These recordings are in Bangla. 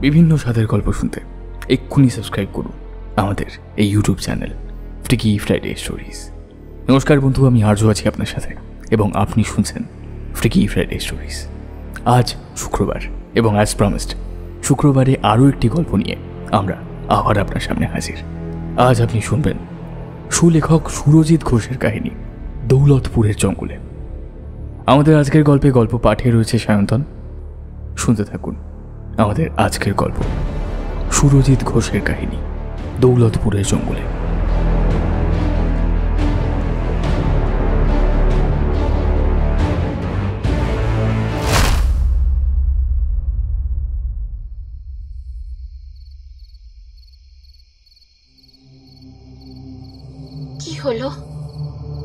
বিভিন্ন স্বাদের গল্প শুনতে এক্ষুনি সাবস্ক্রাইব করুন আমাদের এই YouTube channel freaky Friday stories. নমস্কার বন্ধু, আমি আর্য আছি আপনার সাথে এবং আপনি শুনছেন ফ্রিকি ফ্রাইডে স্টোরিজ। আজ শুক্রবার এবং অ্যাজ প্রমিসড শুক্রবারে আরও একটি গল্প নিয়ে আমরা আবার আপনার সামনে হাজির। আজ আপনি শুনবেন সুলেখক সুরজিৎ ঘোষের কাহিনী দৌলতপুরের জঙ্গলে। আমাদের আজকের গল্পে গল্প পাঠে রয়েছে সায়ন্তন। শুনতে থাকুন আমাদের আজকের গল্প সুরজিৎ ঘোষের কাহিনী দৌলতপুরের জঙ্গলে।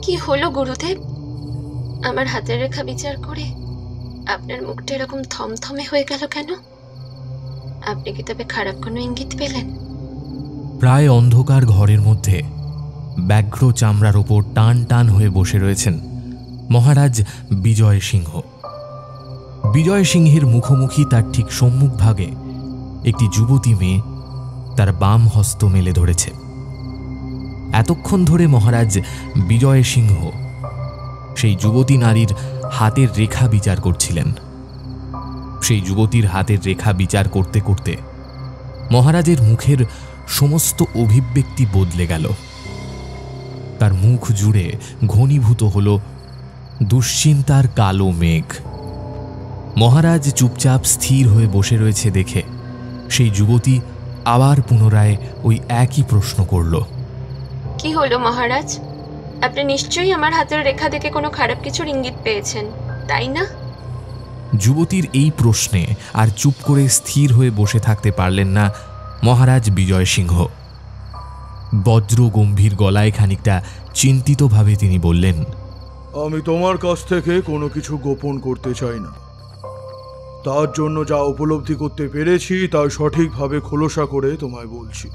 কি হলো গুরুদেব? আমার হাতের রেখা বিচার করে আপনার মুখটা এরকম থমথমে হয়ে গেল কেন? আপনি কি তবে খারাপ কোনো ইঙ্গিত পেলেন? প্রায় অন্ধকার ঘরের মধ্যে ব্যাঘ্র চামড়ার ওপর টান টান হয়ে বসে রয়েছেন মহারাজ বিজয় সিংহ। বিজয় সিংহের মুখোমুখি তার ঠিক সম্মুখভাগে একটি যুবতী মেয়ে তার বাম হস্ত মেলে ধরেছে। এতক্ষণ ধরে মহারাজ বিজয় সিংহ সেই যুবতী নারীর হাতের রেখা বিচার করছিলেন। সেই যুবতীর হাতের রেখা বিচার করতে করতে মহারাজের মুখের সমস্ত অভিব্যক্তি বদলে গেল। তার মুখ জুড়ে ঘনীভূত হল দুশ্চিন্তার কালো মেঘ। মহারাজ চুপচাপ স্থির হয়ে বসে রয়েছে দেখে সেই যুবতী আবার পুনরায় ওই একই প্রশ্ন করল। কি হলো মহারাজ? আপনি নিশ্চয়ই আমার হাতের রেখা দেখে কোনো খারাপ কিছুর ইঙ্গিত পেয়েছেন, তাই না? যুবতীর এই প্রশ্নে আর চুপ করে স্থির হয়ে বসে থাকতে পারলেন না মহারাজ বিজয় সিংহ। বজ্র গম্ভীর গলায় খানিকটা চিন্তিতভাবে তিনি বললেন, আমি তোমার কাছ থেকে কোনো কিছু গোপন করতে চাই না। তার জন্য যা উপলব্ধি করতে পেরেছি তা সঠিকভাবে খোলসা করে তোমায় বলছি।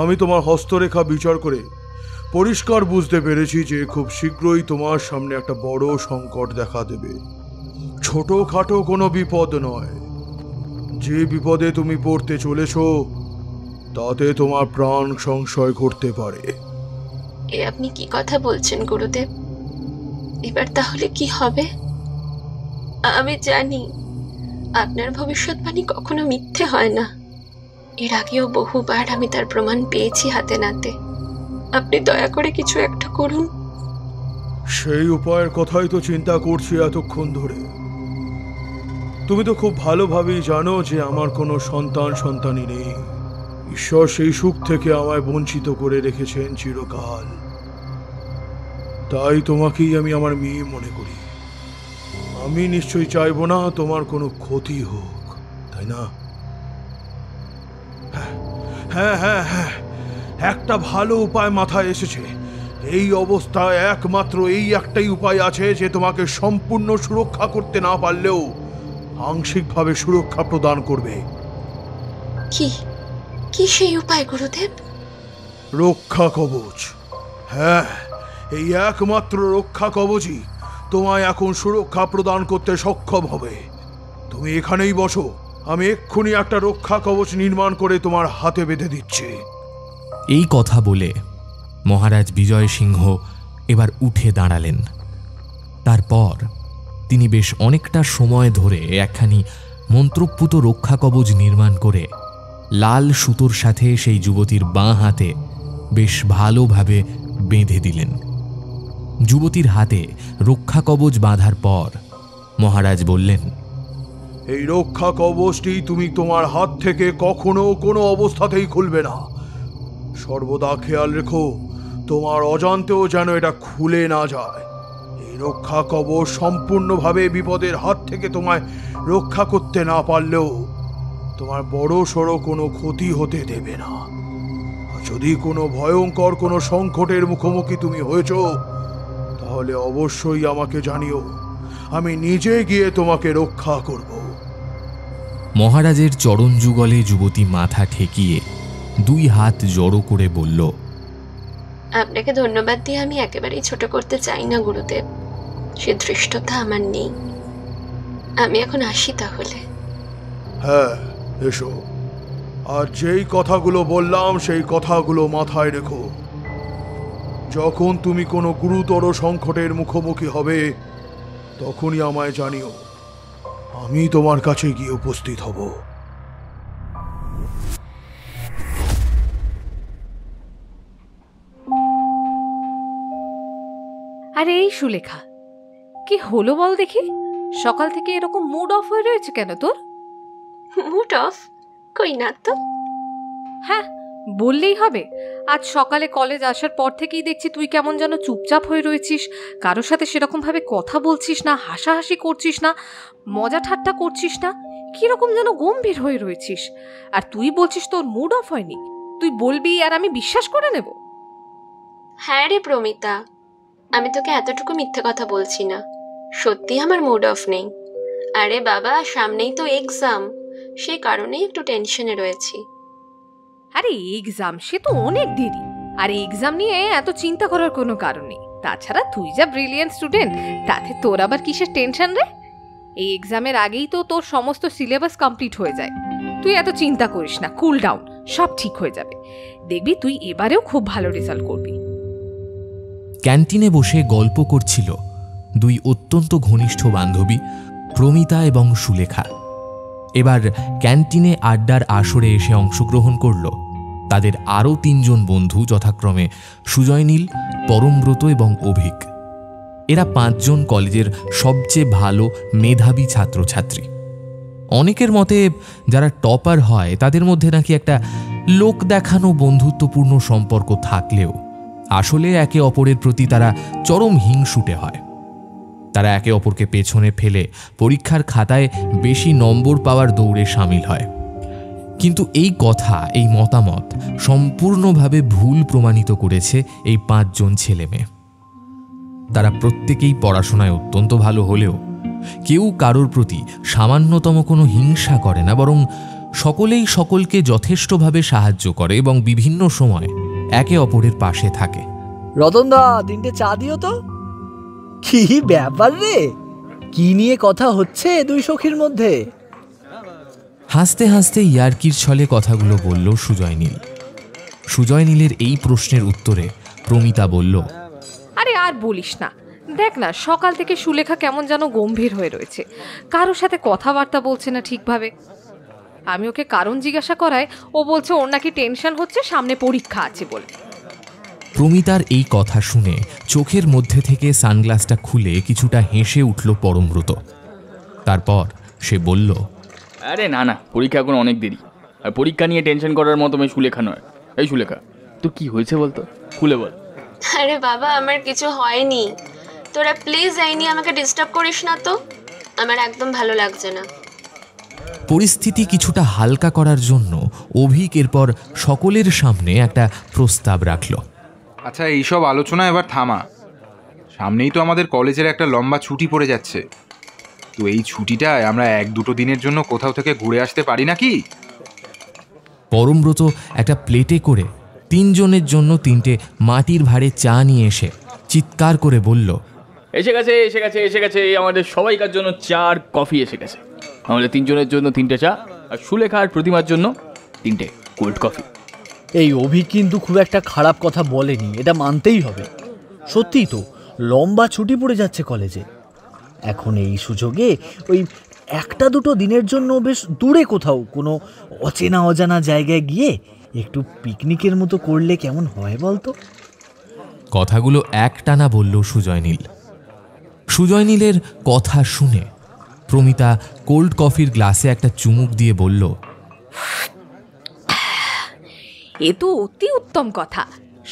আমি তোমার হস্তরেখা বিচার করে পরিষ্কার বুঝতে পেরেছি যে খুব শীঘ্রই তোমার সামনে একটা বড় সংকট দেখা দেবে। ছোটখাটো কোনো বিপদ নয়। যে বিপদে তুমি পড়তে চলেছ তাতে তোমার প্রাণ সংশয় ঘটতে পারে। এ আপনি কি কথা বলছেন গুরুদেব? এবার তাহলে কি হবে? আমি জানি আপনার ভবিষ্যৎবাণী কখনো মিথ্যে হয় না। এর আগেও বহুবার আমি তার প্রমাণ পেয়েছি হাতে নাতে। আপনি দয়া করে কিছু একটা করুন। সেই উপায়ের কথাই তো চিন্তা করছি এতক্ষণ ধরে। তুমি তো খুব ভালোভাবেই জানো যে আমার কোনো সন্তানই নেই। ঈশ্বর সেই সুখ থেকে আমায় বঞ্চিত করে রেখেছেন চিরকাল। তাই তোমাকেই আমি আমার মেয়ে মনে করি। আমি নিশ্চয়ই চাইবো না তোমার কোনো ক্ষতি হোক, তাই না? হ্যাঁ হ্যাঁ হ্যাঁ, একটা ভালো উপায় মাথায় এসেছে। এই অবস্থায় একমাত্র এই একটাই উপায় আছে যে তোমাকে সম্পূর্ণ সুরক্ষা করতে না পারলেও আংশিকভাবে সুরক্ষা প্রদান করবে। কি সেই উপায় গুরুদেব? রক্ষা কবচ। হ্যাঁ, এই একমাত্র রক্ষা কবচই তোমায় এখন সুরক্ষা প্রদান করতে সক্ষম হবে। তুমি এখানেই বসো, আমি এক্ষুনি একটা রক্ষা কবচ নির্মাণ করে তোমার হাতে বেঁধে দিচ্ছি। এই কথা বলে মহারাজ বিজয় সিংহ এবার উঠে দাঁড়ালেন। তারপর তিনি বেশ অনেকটা সময় ধরে একখানি মন্ত্রপুত রক্ষা কবচ নির্মাণ করে লাল সুতোর সাথে সেই যুবতীর বাঁ হাতে বেশ ভালোভাবে বেঁধে দিলেন। যুবতীর হাতে রক্ষা কবচ বাঁধার পর মহারাজ বললেন, এই রক্ষা কবচটি তুমি তোমার হাত থেকে কখনো কোনো অবস্থাতেই খুলবে না। সর্বদা খেয়াল রেখো তোমার অজান্তেও যেন এটা খুলে না যায়। এই রক্ষা কবচ সম্পূর্ণভাবে বিপদের হাত থেকে তোমায় রক্ষা করতে না পারলেও তোমার বড় সড়ো কোনো ক্ষতি হতে দেবে না। যদি কোনো ভয়ঙ্কর কোনো সংকটের মুখোমুখি তুমি হয়েছ তাহলে অবশ্যই আমাকে জানিও, আমি নিজে গিয়ে তোমাকে রক্ষা করব। মহারাজের চরণ যুগলে যুবতী মাথা ঠেকিয়ে দুই হাত জড়ো করে বলল, আপনাকে ধন্যবাদ দিয়ে আমি একেবারেই ছোট করতে চাই না গুরুদেব, সে ধৃষ্টতা আমার নেই। আমি এখন আসি তাহলে। হ্যাঁ, এসো, আর যেই কথাগুলো বললাম সেই কথাগুলো মাথায় রেখো। যখন তুমি কোনো গুরুতর সংকটের মুখোমুখি হবে তখনই আমায় জানিও, আমি তোমার কাছে গিয়ে উপস্থিত হব। আরে এই সুলেখা, কি হলো বল দেখি? সকাল থেকে এরকম মুড অফ হয়ে রয়েছে কেন তোর? Mood off? কই না তো। হ্যাঁ, বললেই হবে। আজ সকালে কলেজ আসার পর থেকেই দেখছি তুই কেমন যেন চুপচাপ হয়ে রয়েছিস, কারোর সাথে সেরকম ভাবে কথা বলছিস না, হাসাহাসি করছিস না, মজা ঠাট্টা করছিস না, কিরকম যেন গম্ভীর হয়ে রয়েছিস। আর তুই বলছিস তোর মুড অফ হয়নি? তুই বলবি আর আমি বিশ্বাস করে নেব? হ্যাঁ রে প্রমিতা, আমি তোকে এতটুকু মিথ্যে কথা বলছি না, সত্যি আমার মুড অফ নেই। আরে বাবা, সামনেই তো এক্সাম, সেই কারণেই একটু টেনশনে রয়েছি। আরে এক্সাম, সে তো অনেক দেরি। আর এক্সাম নিয়ে এত চিন্তা করার কোনো কারণ নেই। তাছাড়া তুই যা ব্রিলিয়েন্ট স্টুডেন্ট, তাতে তোর আবার কিসের টেনশন রে? এই এক্সামের আগেই তো তোর সমস্ত সিলেবাস কমপ্লিট হয়ে যায়। তুই এত চিন্তা করিস না, কুল ডাউন, সব ঠিক হয়ে যাবে। দেখবি তুই এবারেও খুব ভালো রেজাল্ট করবি। ক্যান্টিনে বসে গল্প করছিল দুই অত্যন্ত ঘনিষ্ঠ বান্ধবী, প্রমিতা এবং সুলেখা। এবার ক্যান্টিনে আড্ডার আসরে এসে অংশগ্রহণ করল তাদের আরও 3 জন বন্ধু, যথাক্রমে সুজয় নীল, পরমব্রত এবং অভিক। এরা 5 জন কলেজের সবচেয়ে ভালো মেধাবী ছাত্রছাত্রী। অনেকের মতে যারা টপার হয় তাদের মধ্যে নাকি একটা লোক দেখানো বন্ধুত্বপূর্ণ সম্পর্ক থাকলেও আসলে একে অপরের প্রতি তারা চরম হিংসুটে হয়। তারা একে অপরকে পেছনে ফেলে পরীক্ষার খাতায় বেশি নম্বর পাওয়ার দৌড়ে সামিল হয়। কিন্তু এই কথা, এই মতামত সম্পূর্ণভাবে ভুল প্রমাণিত করেছে এই 5 জন ছেলে মেয়ে। তারা প্রত্যেকেই পড়াশোনায় অত্যন্ত ভালো হলেও কেউ কারোর প্রতি সামান্যতম কোনো হিংসা করে না, বরং সকলেই সকলকে যথেষ্টভাবে সাহায্য করে এবং বিভিন্ন সময় একে অপরের পাশে থাকে। রতনদা, 3টে চা দিও তো। কি ব্যাপার রে, কি নিয়ে কথা হচ্ছে দুই সখীর মধ্যে? হাসতে হাসতে ইয়ার্কির ছলে কথাগুলো বলল সুজয় নীল। সুজয় নীলের এই প্রশ্নের উত্তরে প্রমিতা বলল, আরে আর বলিস না, দেখ না সকাল থেকে সুলেখা কেমন যেন গম্ভীর হয়ে রয়েছে, কারোর সাথে কথাবার্তা বলছে না ঠিকভাবে। আমি ওকে কারণ জিজ্ঞাসা করায় ও বলছে ওর নাকি টেনশন হচ্ছে, সামনে পরীক্ষা আছে বলে। প্রমিতার এই কথা শুনে চোখের মধ্যে থেকে সানগ্লাসটা খুলে কিছুটা হেসে উঠল পরমব্রত। তারপর সে বলল, আরে না না, পরীক্ষা এখন অনেক দেরি, আর পরীক্ষা নিয়ে টেনশন করার মতো আমি সুলেখা নয়। এই সুলেখা, তোর কি হয়েছে বলতো, খুলে বল। আরে বাবা, আমার কিছু হয়নি, তোরা প্লিজ এই নিয়ে আমাকে ডিস্টার্ব করিস না তো, আমার একদম ভালো লাগছে না। পরিস্থিতি কিছুটা হালকা করার জন্য অভিক এরপর সকলের সামনে একটা প্রস্তাব রাখল। আচ্ছা, এইসব আলোচনা এবার থামা। সামনেই তো আমাদের কলেজের একটা লম্বা ছুটি পড়ে যাচ্ছে, তো এই ছুটিটায় আমরা 1-2 দিনের জন্য কোথাও থেকে ঘুরে আসতে পারি নাকি? পরমব্রত একটা প্লেটে করে 3 জনের জন্য 3টে মাটির ভাঁড়ে চা নিয়ে এসে চিৎকার করে বলল, এসে গেছে এসে গেছে এসে গেছে, আমাদের সবাইকার জন্য চা আর কফি এসে গেছে। আমাদের 3 জনের জন্য 3টে চা, আর সুলেখা আর প্রতিমার জন্য 3টে কোল্ড কফি। এই অভিক কিন্তু খুব একটা খারাপ কথা বলেনি, এটা মানতেই হবে। সত্যিই তো লম্বা ছুটি পড়ে যাচ্ছে কলেজে। এখন এই সুযোগে ওই 1-2 দিনের জন্য বেশ দূরে কোথাও কোনো অচেনা অজানা জায়গায় গিয়ে একটু পিকনিকের মতো করলে কেমন হয় বলতো? কথাগুলো একটানা বলল সুজয় নীল। সুজয় নীলের কথা শুনে প্রমিতা কোল্ড কফির গ্লাসে একটা চুমুক দিয়ে বলল, এ তো অতি উত্তম কথা।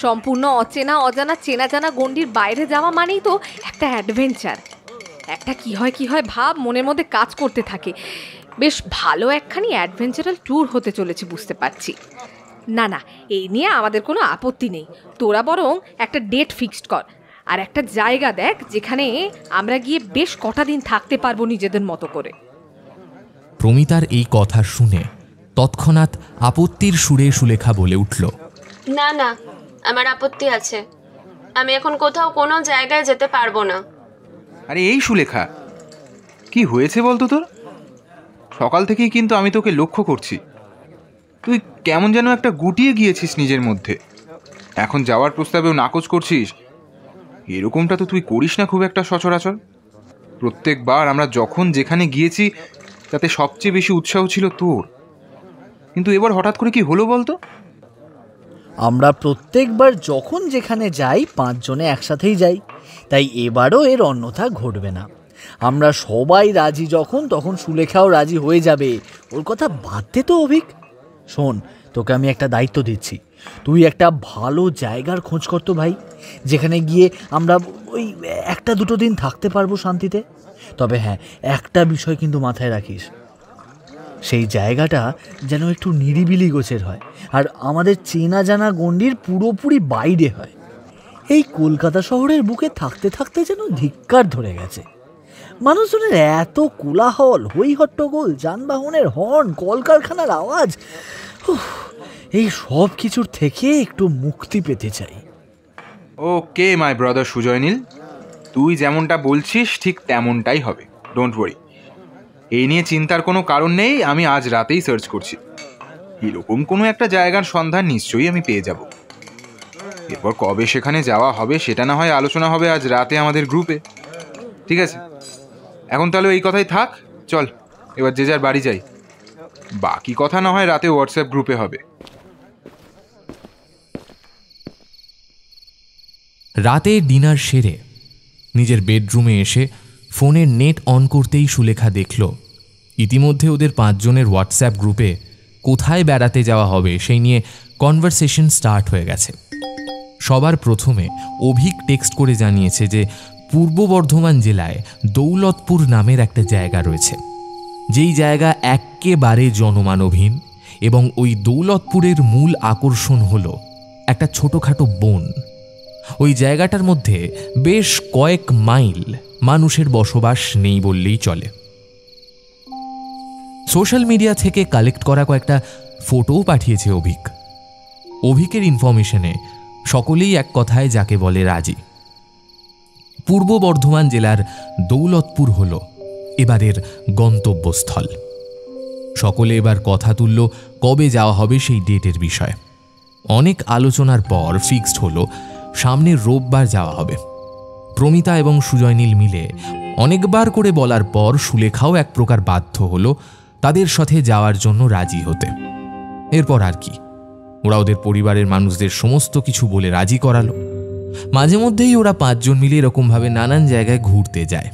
সম্পূর্ণ অচেনা অজানা চেনা জানা গণ্ডির বাইরে যাওয়া মানেই তো একটা অ্যাডভেঞ্চার। একটা কি হয় ভাব মনের মধ্যে কাজ করতে থাকে। বেশ ভালো একখানি অ্যাডভেঞ্চারাল ট্যুর হতে চলেছে বুঝতে পারছি। না না, এই নিয়ে আমাদের কোনো আপত্তি নেই। তোরা বরং একটা ডেট ফিক্সড কর, আর একটা জায়গা দেখ যেখানে আমরা গিয়ে বেশ কটা দিন থাকতে পারবো নিজেদের মতো করে। প্রমিতার এই কথা শুনে তৎক্ষণাৎ আপত্তির সুরে সুলেখা বলে উঠল, না না, আমার আপত্তি আছে, আমি এখন কোথাও কোনো জায়গায় যেতে পারবো না। আরে এই সুলেখা, কি হয়েছে বলতো তোর? সকাল থেকেই কিন্তু আমি তোকে লক্ষ্য করছি, তুই কেমন যেন একটা গুটিয়ে গিয়েছিস নিজের মধ্যে। এখন যাওয়ার প্রস্তাবেও নাকচ করছিস। এরকমটা তো তুই করিস না খুব একটা সচরাচর। প্রত্যেকবার আমরা যখন যেখানে গিয়েছি তাতে সবচেয়ে বেশি উৎসাহ ছিল তোর, কিন্তু এবার হঠাৎ করে কি হলো বলতো? আমরা প্রত্যেকবার যখন যেখানে যাই 5 জনে একসাথেই যাই, তাই এবারও এর অন্যথা ঘটবে না। আমরা সবাই রাজি যখন, তখন সুলেখাও রাজি হয়ে যাবে। ওর কথা বাদ দে তো অভিক। শোন, তোকে আমি একটা দায়িত্ব দিচ্ছি, তুই একটা ভালো জায়গার খোঁজ করতো ভাই, যেখানে গিয়ে আমরা ওই 1-2 দিন থাকতে পারবো শান্তিতে। তবে হ্যাঁ, একটা বিষয় কিন্তু মাথায় রাখিস, সেই জায়গাটা যেন একটু নিরিবিলি গোছের হয়, আর আমাদের চেনা জানা গণ্ডির পুরোপুরি বাইরে হয়। এই কলকাতা শহরের বুকে থাকতে থাকতে যেন ধিক্কার ধরে গেছে। মানুষজনের এত কোলাহল, হই হট্টগোল, যানবাহনের হর্ন, কলকারখানার আওয়াজ, এই সব কিছুর থেকে একটু মুক্তি পেতে চাই। ওকে মাই ব্রাদার সুজয় নীল, তুই যেমনটা বলছিস ঠিক তেমনটাই হবে, ডোন্ট ওয়ারি। এই নিয়ে চিন্তার কোনো কারণ নেই। আমি আজ রাতেই সার্চ করছি, এরকম কোনো একটা জায়গার সন্ধান নিশ্চয়ই আমি পেয়ে যাব। এরপর কবে সেখানে যাওয়া হবে সেটা না হয় আলোচনা হবে আজ রাতে আমাদের গ্রুপে। ঠিক আছে, এখন তাহলে এই কথাই থাক। চল এবার যে যার বাড়ি যাই, বাকি কথা না হয় রাতে হোয়াটসঅ্যাপ গ্রুপে হবে। রাতে ডিনার সেরে নিজের বেডরুমে এসে ফোনের নেট অন করতেই সুলেখা দেখল ইতিমধ্যে ওদের 5 জনের হোয়াটসঅ্যাপ গ্রুপে কোথায় বেড়াতে যাওয়া হবে সেই নিয়ে কনভারসেশন স্টার্ট হয়ে গেছে। সবার প্রথমে অভিক টেক্সট করে জানিয়েছে যে পূর্ব বর্ধমান জেলায় দৌলতপুর নামের একটা জায়গা রয়েছে, যেই জায়গা একেবারে জনমানবহীন, এবং ওই দৌলতপুরের মূল আকর্ষণ হলো একটা ছোটোখাটো বন। ওই জায়গাটার মধ্যে বেশ কয়েক মাইল মানুষের বসবাস নেই বললেই চলে। সোশ্যাল মিডিয়া থেকে কালেক্ট করা কয়েকটা ফটোও পাঠিয়েছে অভিক। অভিকের ইনফরমেশনে সকলেই এক কথায় যাকে বলে রাজি। পূর্ব বর্ধমান জেলার দৌলতপুর হল এবারের গন্তব্যস্থল। সকলে এবার কথা তুলল কবে যাওয়া হবে সেই ডেটের বিষয়ে। অনেক আলোচনার পর ফিক্সড হলো সামনের রোববার যাওয়া হবে। প্রমিতা এবং সুজয় নীল মিলে অনেকবার করে বলার পর সুলেখাও এক প্রকার বাধ্য হলো তাদের সাথে যাওয়ার জন্য রাজি হতে। এরপর আর কি, ওরা ওদের পরিবারের মানুষদের সমস্ত কিছু বলে রাজি করালো। মাঝে মধ্যেই ওরা 5 জন মিলে এরকমভাবে নানান জায়গায় ঘুরতে যায়,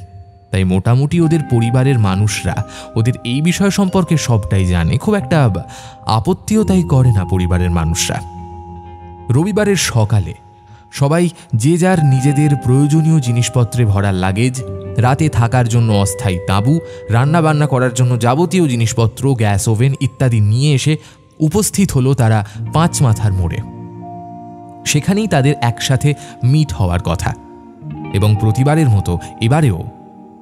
তাই মোটামুটি ওদের পরিবারের মানুষরা ওদের এই বিষয় সম্পর্কে সবটাই জানে। খুব একটা আপত্তিও তাই করে না পরিবারের মানুষরা। রবিবারের সকালে সবাই যে যার নিজেদের প্রয়োজনীয় জিনিসপত্রে ভরা লাগেজ, রাতে থাকার জন্য অস্থায়ী তাঁবু, রান্নাবান্না করার জন্য যাবতীয় জিনিসপত্র, গ্যাস ওভেন ইত্যাদি নিয়ে এসে উপস্থিত হলো তারা 5 মাথার মোড়ে। সেখানেই তাদের একসাথে মিট হওয়ার কথা, এবং প্রতিবারের মতো এবারেও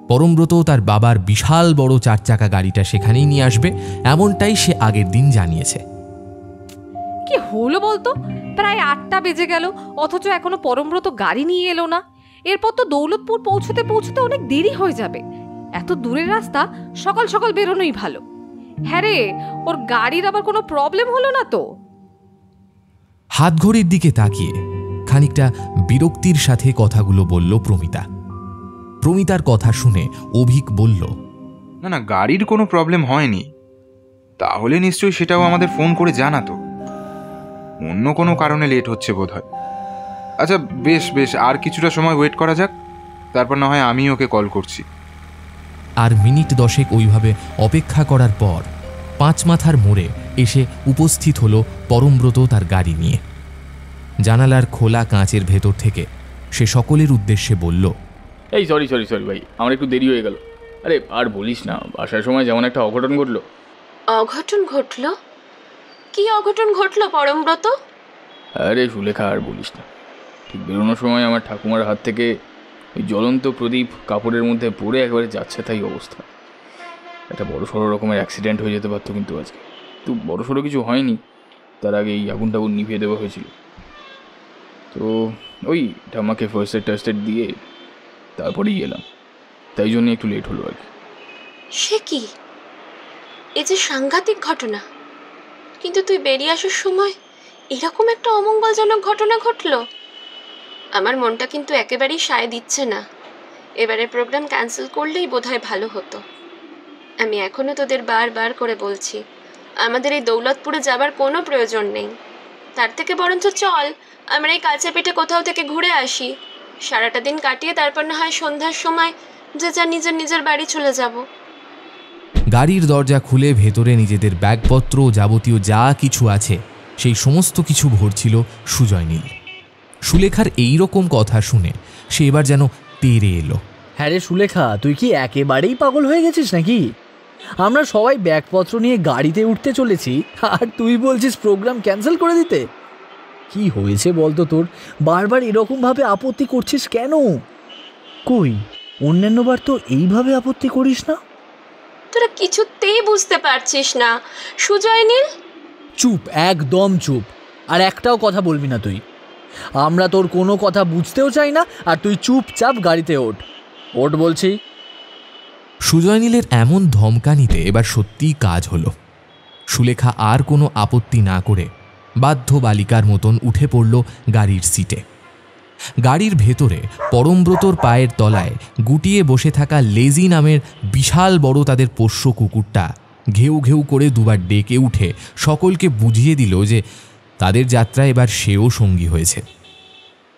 পরমব্রত তার বাবার বিশাল বড় 4 চাকা গাড়িটা সেখানেই নিয়ে আসবে, এমনটাই সে আগের দিন জানিয়েছে। কি হলো বলতো, প্রায় 8টা বেজে গেল, অথচ এখনো পরমব্রত গাড়ি নিয়ে এলো না। এরপর তো দৌলতপুর পৌঁছতে পৌঁছতে অনেক দেরি হয়ে যাবে। এত দূরের রাস্তা সকাল সকাল বেরোনোই ভালো। হ্যাঁ রে, ওর গাড়ির আবার কোনো প্রবলেম হলো না তো? হাতঘড়ির দিকে তাকিয়ে খানিকটা বিরক্তির সাথে কথাগুলো বলল প্রমিতা। প্রমিতার কথা শুনে অভিক বলল, না না, গাড়ির কোনো প্রবলেম হয়নি। তাহলে নিশ্চয়ই সেটাও আমাদের ফোন করে জানাতো। অন্য কোনো কারণে লেট হচ্ছে বোধহয়। আচ্ছা বেশ বেশ, আর কিছুটা সময় ওয়েট করা যাক, তারপর না হয় আমি ওকে কল করছি। আর মিনিট 10 ওইভাবে অপেক্ষা করার পর 5 মাথার মোড়ে এসে উপস্থিত হলো পরমব্রত তার গাড়ি নিয়ে। জানালার খোলা কাঁচের ভেতর থেকে সে সকলের উদ্দেশ্যে বলল, এই সরি ভাই, আমার একটু দেরি হয়ে গেল। আরে আর বলিস না, আসার সময় যেমন একটা অঘটন ঘটলো। অঘটন ঘটলো? কি অঘটন ঘটলো পরমব্রত? আরে সুলেখা আর বলিস না, ঠিক বেরোনোর সময় আমার ঠাকুমার হাত থেকে ওই জ্বলন্ত প্রদীপ কাপড়ের মধ্যে পড়ে একেবারে যাচ্ছে তাই অবস্থা। একটা বড়সড় রকমের অ্যাক্সিডেন্ট হয়ে যেতে পারতো কিন্তু আজকে। তো বড়সড় কিছু হয়নি, তার আগে এই আগুন টাগুন নিভিয়ে দেওয়া হয়েছিল। তো ওই ঠাম্মাকে ফার্স্ট এড টার্স্ট এড দিয়ে তারপরেই এলাম, তাই জন্য একটু লেট হলো আর কি। সে কি? এই যে সাংঘাতিক ঘটনা, কিন্তু তুই বেরিয়ে আসার সময় এরকম একটা অমঙ্গলজনক ঘটনা ঘটলো। আমার মনটা কিন্তু একেবারেই সায় দিচ্ছে না। এবারে প্রোগ্রাম ক্যান্সেল করলেই বোধহয় ভালো হতো। আমি এখনো তোদের বারবার করে বলছি, আমাদের এই দৌলতপুরে যাবার কোনো প্রয়োজন নেই। তার থেকে বরঞ্চ চল আমরা এই কাছে পিঠে কোথাও থেকে ঘুরে আসি। সারাটা দিন কাটিয়ে তারপর না হয় সন্ধ্যার সময় যে যা নিজের নিজের বাড়ি চলে যাব। গাড়ির দরজা খুলে ভেতরে নিজেদের ব্যাগপত্র যাবতীয় যা কিছু আছে সেই সমস্ত কিছু ভরছিল সুজয় নীল। সুলেখার এই রকম কথা শুনে সে এবার যেন তেড়ে এলো। হ্যাঁ রে সুলেখা, তুই কি একেবারেই পাগল হয়ে গেছিস নাকি? আমরা সবাই ব্যাগপত্র নিয়ে গাড়িতে উঠতে চলেছি আর তুই বলছিস প্রোগ্রাম ক্যান্সেল করে দিতে? কি হয়েছে বলতো তোর? বারবার এরকমভাবে আপত্তি করছিস কেন? কই অন্যান্যবার তো এইভাবে আপত্তি করিস না। তোরা কিছুতেই বুঝতে পারছিস না সুজয় নীল। চুপ, একদম চুপ। আর একটাও কথা বলবি না তুই। আমরা তোর কোনো কথা বুঝতেও চাই না, আর তুই চুপচাপ গাড়িতে ওঠ। ওঠ বলছি। সুজয় নীলের এমন ধমকানিতে এবার সত্যিই কাজ হলো। সুলেখা আর কোনো আপত্তি না করে বাধ্য বালিকার মতন উঠে পড়ল গাড়ির সিটে। গাড়ির ভেতরে পরমব্রতর পায়ের তলায় গুটিয়ে বসে থাকা লেজি নামের বিশাল বড় তাদের পোষ্য কুকুরটা ঘেউ ঘেউ করে দুবার ডেকে উঠে সকলকে বুঝিয়ে দিল যে তাদের যাত্রায় এবার সেও সঙ্গী হয়েছে।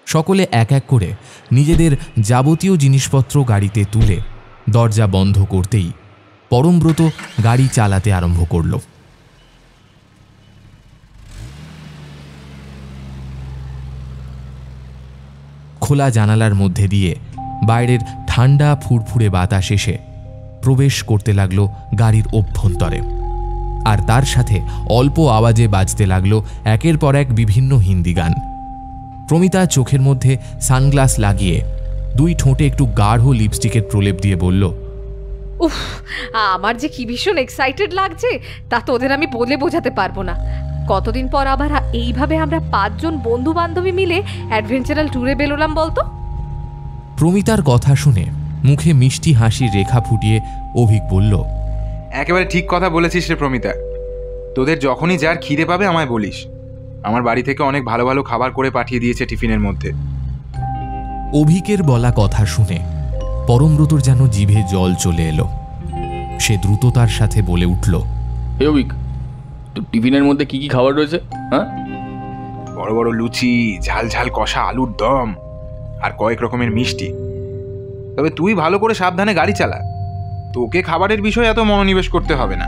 সকলে এক এক করে নিজেদের যাবতীয় জিনিসপত্র গাড়িতে তুলে দরজা বন্ধ করতেই পরমব্রত গাড়ি চালাতে আরম্ভ করল। খোলা জানালার মধ্যে দিয়ে বাইরের ঠান্ডা ফুরফুরে বাতাস এসে প্রবেশ করতে লাগলো গাড়ির অভ্যন্তরে, আর তার সাথে অল্প আওয়াজে বাজতে লাগলো একের পর এক বিভিন্ন হিন্দি গান। প্রমিতা চোখের মধ্যে সানগ্লাস লাগিয়ে দুই ঠোঁটে একটু গাঢ় লিপস্টিকের প্রলেপ দিয়ে বলল, উফ, আমার যে কি ভীষণ এক্সাইটেড লাগছে তা তোদের আমি বলে বোঝাতে পারবো না। কতদিন পর আবার এইভাবে আমরা 5 জন বন্ধু বান্ধবী মিলে অ্যাডভেঞ্চারাল ট্যুরে বেরোলাম বলতো। প্রমিতার কথা শুনে মুখে মিষ্টি হাসির রেখা ফুটিয়ে অভিক বলল, একেবারে ঠিক কথা বলেছিস রে প্রমিতা। তোদের যখনই যার খিদে পাবে আমায় বলিস। আমার বাড়ি থেকে অনেক ভালো ভালো খাবার করে পাঠিয়ে দিয়েছে টিফিনের মধ্যে। অভিকের বলা কথা শুনে পরমব্রতর যেন জিভে জল চলে এলো। সে দ্রুততার সাথে বলে উঠল, হে অভিক, তো টিফিনের মধ্যে কি কি খাবার রয়েছে? হ্যাঁ, বড় বড় লুচি, ঝাল ঝাল কষা আলুর দম আর কয়েক রকমের মিষ্টি। তবে তুই ভালো করে সাবধানে গাড়ি চালা, তোকে খাবারের বিষয়ে এত মনোনিবেশ করতে হবে না।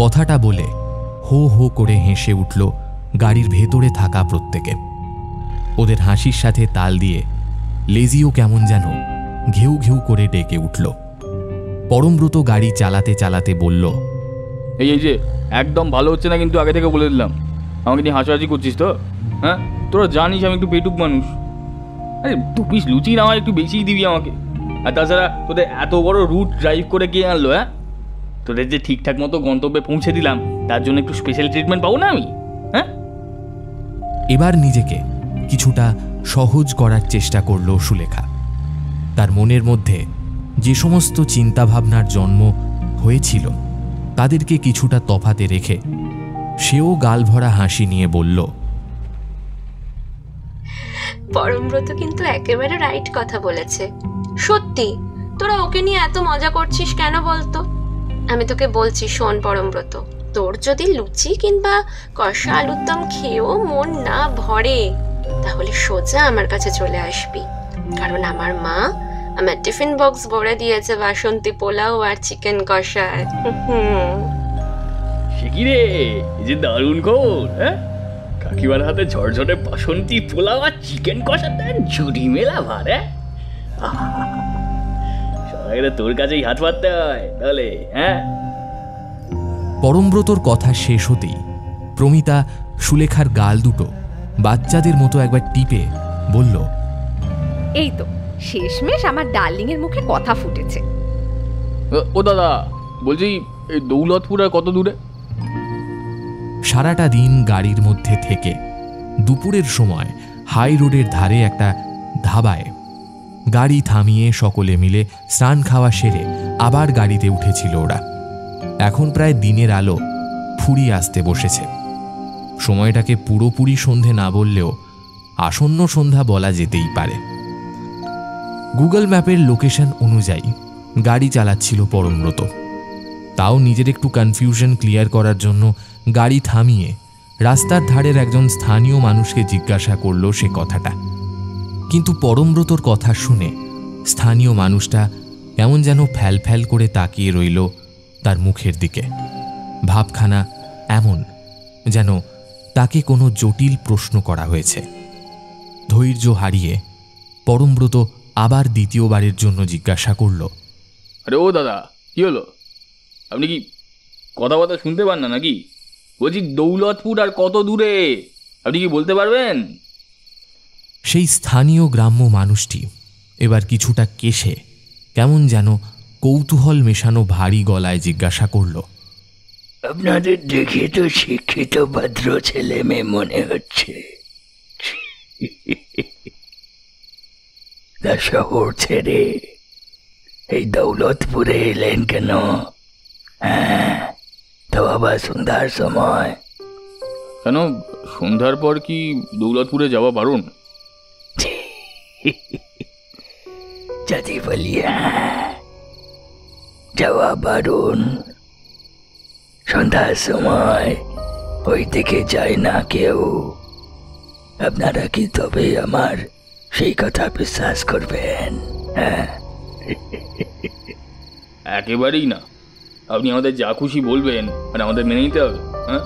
কথাটা বলে হো হো করে হেসে উঠল গাড়ির ভেতরে থাকা প্রত্যেকে। ওদের হাসির সাথে তাল দিয়ে লেজিও কেমন যেন ঘেউ ঘেউ করে ডেকে উঠল। পরমব্রত গাড়ি চালাতে চালাতে বলল, এই যে একদম ভালো হচ্ছে না কিন্তু, আগে থেকে বলে দিলাম। আমাকে নিয়ে হাসাহাসি করছিস তো? হ্যাঁ, তোরা জানিস আমি একটু পেটুক মানুষ। আরে 2 পিস লুচি না হয় একটু বেশিই দিবি আমাকে। আর তাছাড়া তোদের এত বড় রুট ড্রাইভ করে কে আনলো? হ্যাঁ, তোদের যে ঠিকঠাক মতো গন্তব্যে পৌঁছে দিলাম তার জন্য একটু স্পেশাল ট্রিটমেন্ট পাবো না আমি? হ্যাঁ, এবার নিজেকে কিছুটা সহজ করার চেষ্টা করল সুলেখা। তার মনের মধ্যে যে সমস্ত চিন্তাভাবনার জন্ম হয়েছিল তাদেরকে কিছুটা তফাতে রেখে সেও গালভরা হাসি নিয়ে বলল, পরমব্রত কিন্তু একেবারে রাইট কথা বলেছে। সত্যি তোরা ওকে নিয়ে এত মজা করছিস কেন বলতো? আমি তোকে বলছি, শোন পরমব্রত, তোর যদি লুচি কিংবা কষা আলুর দম খেয়েও মন না ভরে তাহলে সোজা আমার কাছে চলে আসবি, কারণ আমার মা আমার টিফিন বক্স ভরে দিয়েছে বাসন্তী পোলাও আর চিকেন কষায়। সে কি রে, এই যে দারুণ খবর! হ্যাঁ, কাকিমার হাতে ঝরঝরে বাসন্তী পোলাও আর চিকেন কষাতে জুড়ি মেলা ভার। সবাই তোর কাছেই হাত পাততে হয় তাহলে। হ্যাঁ, পরমব্রতর কথা শেষ হতেই প্রমিতা সুলেখার গাল দুটো বাচ্চাদের মতো একবার টিপে বলল, এই তো শেষমেশ আমার ডার্লিং এর মুখে কথা ফুটেছে। ও দাদা, বলছি এই দৌলতপুর আর কত দূরে? সারাটা দিন গাড়ির মধ্যে থেকে দুপুরের সময় হাই রোডের ধারে একটা ধাবায় গাড়ি থামিয়ে সকলে মিলে স্নান খাওয়া সেরে আবার গাড়িতে উঠেছিল ওরা। এখন প্রায় দিনের আলো ফুরিয়ে আসতে বসেছে। সময়টাকে পুরোপুরি সন্ধে না বললেও আসন্ন সন্ধ্যা বলা যেতেই পারে। গুগল ম্যাপের লোকেশন অনুযায়ী গাড়ি চালাচ্ছিল পরমব্রত। তাও নিজের একটু কনফিউশন ক্লিয়ার করার জন্য গাড়ি থামিয়ে রাস্তার ধারের একজন স্থানীয় মানুষকে জিজ্ঞাসা করল সে কথাটা। কিন্তু পরমব্রতর কথা শুনে স্থানীয় মানুষটা কেমন যেন ফ্যাল ফ্যাল করে তাকিয়ে রইল তার মুখের দিকে। ভাবখানা এমন যেন তাকে কোনো জটিল প্রশ্ন করা হয়েছে। ধৈর্য হারিয়ে পরমব্রত আবার দ্বিতীয়বারের জন্য জিজ্ঞাসা করল, আরে ও দাদা, কি হলো? আপনি কি কথা শুনতে পান না নাকি? বলছি দৌলতপুর আর কত দূরে, আপনি কি বলতে পারবেন? সেই স্থানীয় গ্রাম্য মানুষটি এবার কিছুটা কেশে কেমন যেন কৌতূহল মেশানো ভারী গলায় জিজ্ঞাসা করল, আপনাদের দেখে তো শিক্ষিত ভদ্র ছেলে মেয়ে মনে হচ্ছে। তা শহর ছেড়ে এই দৌলতপুরে এলেন কেন? হ্যাঁ, তো আবার সন্ধ্যার সময়। কেন, সন্ধ্যার পর কি দৌলতপুরে যাওয়া বারণ? যদি বলি যাওয়া বারণ, সন্ধ্যার সময় ওই দিকে যায় না কেউ। আপনারা কি তবে আমার সেই কথা বিশ্বাস করবেন? হ্যাঁ, একেবারেই না। আপনি আমাদের যা খুশি বলবেন আর আমাদের মেনে নিতে হবে। হ্যাঁ,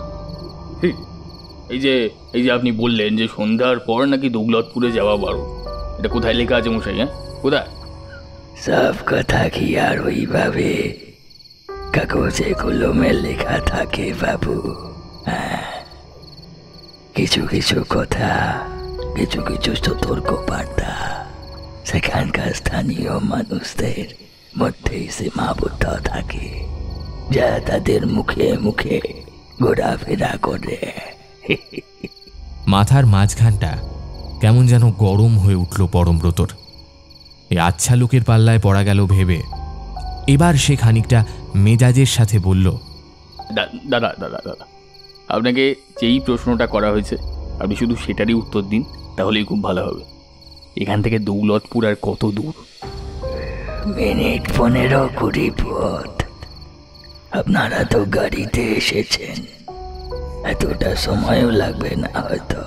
এই যে আপনি বললেন যে সন্ধ্যার পর নাকি দৌলতপুরে যাওয়া বারণ, এটা কোথায় লেখা আছে মশাই? হ্যাঁ, কোথায়? সব কথা কি আর ওইভাবে কাগজে কলমে লেখা থাকে বাবু? কিছু কিছু কথা, কিছু কিছু সতর্ক বার্তা সেখানকার স্থানীয় মানুষদের মধ্যেই সীমাবদ্ধ থাকে, যা তাদের মুখে মুখে ঘোরাফেরা করে। মাথার মাঝখানটা কেমন যেন গরম হয়ে উঠল পরমব্রতর। এই আচ্ছা লোকের পাল্লায় পড়া গেল ভেবে এবার সে খানিকটা মেজাজের সাথে বলল, দাদা দাদা দাদা, আপনাকে যেই প্রশ্নটা করা হয়েছে আপনি শুধু সেটারই উত্তর দিন, তাহলেই খুব ভালো হবে। এখান থেকে দৌলতপুর আর কত দূর? মিনিট 15-20 পথ। আপনারা তো গাড়িতে এসেছেন, এতটা সময়ও লাগবে না হয়তো।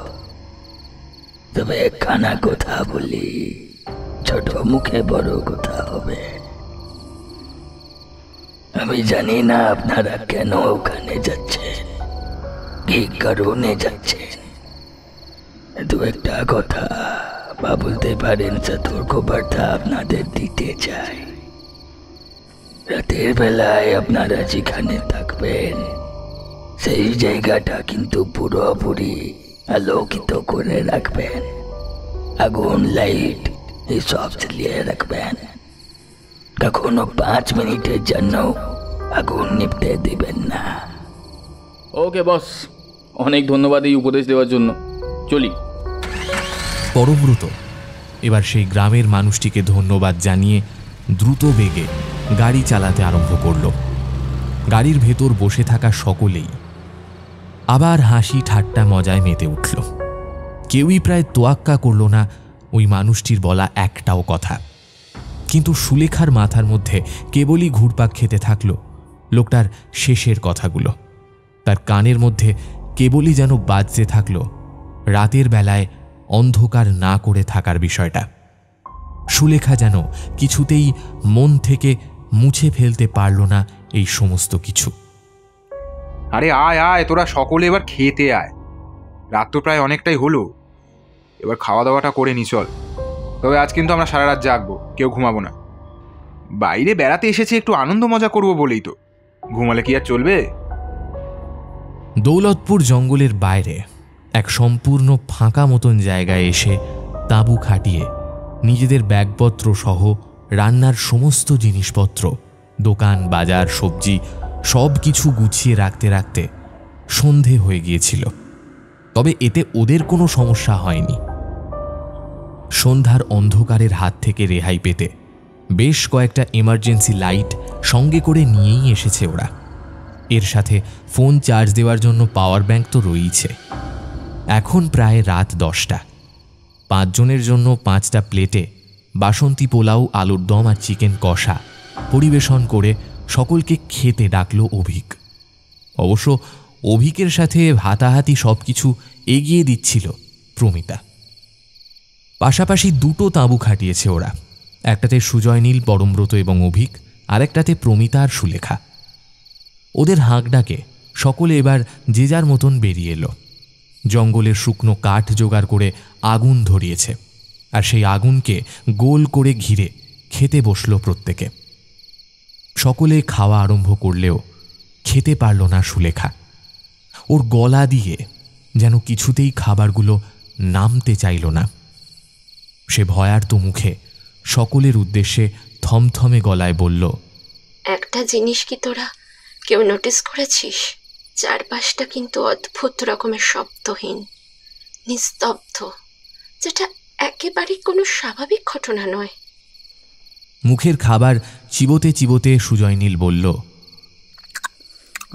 তবে একখানা কথা বলি, ছোট মুখে বড় কথা হবে। আমি জানি না আপনারা কেন ওখানে যাচ্ছেন, কি কারণে যাচ্ছেন। দু একটা কথা বা বলতে পারেন সতর্ক বার্তা আপনাদের দিতে চাই। রাতের বেলায় আপনারা যেখানে থাকবেন সেই জায়গাটা কিন্তু পুরোপুরি আলোকিত করে রাখবেন। আগুন, লাইট এসব জ্বালিয়ে রাখবেন। কখনো 5 মিনিটের জন্য আগুন নিভতে দিবেন না। ওকে বস, অনেক ধন্যবাদ এই উপদেশ দেওয়ার জন্য। চলি। পরমব্রত এবার সেই গ্রামের মানুষটিকে ধন্যবাদ জানিয়ে দ্রুত বেগে গাড়ি চালাতে আরম্ভ করল। গাড়ির ভেতর বসে থাকা সকলেই আবার হাসি ঠাট্টা মজায় মেতে উঠল। কেউই প্রায় তোয়াক্কা করল না ওই মানুষটির বলা একটাও কথা। কিন্তু সুলেখার মাথার মধ্যে কেবলই ঘুরপাক খেতে থাকল লোকটার শেষের কথাগুলো। তার কানের মধ্যে কেবলই যেন বাজতে থাকল রাতের বেলায় অন্ধকার না করে থাকার বিষয়টা। সুলেখা যেন কিছুতেই মন থেকে মুছে ফেলতে পারল না এই সমস্ত কিছু। আরে আয় আয়, তোরা সকলে এবার খেতে আয়। রাত তো প্রায় অনেকটাই হলো, এবার খাওয়া দাওয়াটা করে নি চল। তবে আজ কিন্তু আমরা সারা রাত জাগবো, কেউ ঘুমাবো না। বাইরে বেড়াতে এসেছি, একটু আনন্দ মজা করবো বলেই তো, ঘুমালে কি আর চলবে? দৌলতপুর জঙ্গলের বাইরে এক সম্পূর্ণ ফাঁকা মতন জায়গায় এসে তাঁবু খাটিয়ে নিজেদের ব্যাগপত্র সহ রান্নার সমস্ত জিনিসপত্র, দোকান বাজার সবজি সব কিছু গুছিয়ে রাখতে রাখতে সন্ধে হয়ে গিয়েছিল। তবে এতে ওদের কোনো সমস্যা হয়নি। সন্ধ্যার অন্ধকারের হাত থেকে রেহাই পেতে বেশ কয়েকটা এমার্জেন্সি লাইট সঙ্গে করে নিয়েই এসেছে ওরা। এর সাথে ফোন চার্জ দেওয়ার জন্য পাওয়ার ব্যাংক তো রয়েইছে। এখন প্রায় রাত 10টা। 5 জনের জন্য 5টা প্লেটে বাসন্তী পোলাও, আলুর দম আর চিকেন কষা পরিবেশন করে সকলকে খেতে ডাকল অভিক। অবশ্য অভিকের সাথে হাতাহাতি সব কিছু এগিয়ে দিচ্ছিল প্রমিতা। পাশাপাশি 2টো তাঁবু খাটিয়েছে ওরা, একটাতে সুজয় নীল, পরমব্রত এবং অভিক, আরেকটাতে প্রমিতা আর সুলেখা। ওদের হাঁক ডাকে সকলে এবার যে যার মতন বেরিয়ে এলো। জঙ্গলের শুকনো কাঠ জোগাড় করে আগুন ধরিয়েছে, আর সেই আগুনকে গোল করে ঘিরে খেতে বসল প্রত্যেকে। সকলে খাওয়া আরম্ভ করলেও খেতে পারল না সুলেখা। ওর গলা দিয়ে যেন কিছুতেই খাবারগুলো নামতে চাইল না। সে ভয়ার্ত মুখে সকলের উদ্দেশ্যে থমথমে গলায় বলল, একটা জিনিস কি তোরা কেউ নোটিস করেছিস? চারপাশটা কিন্তু অদ্ভুত রকমের শব্দহীন, নিস্তব্ধ, যেটা একেবারেই কোনো স্বাভাবিক ঘটনা নয়। মুখের খাবার চিবোতে চিবোতে সুজয় নীল বলল,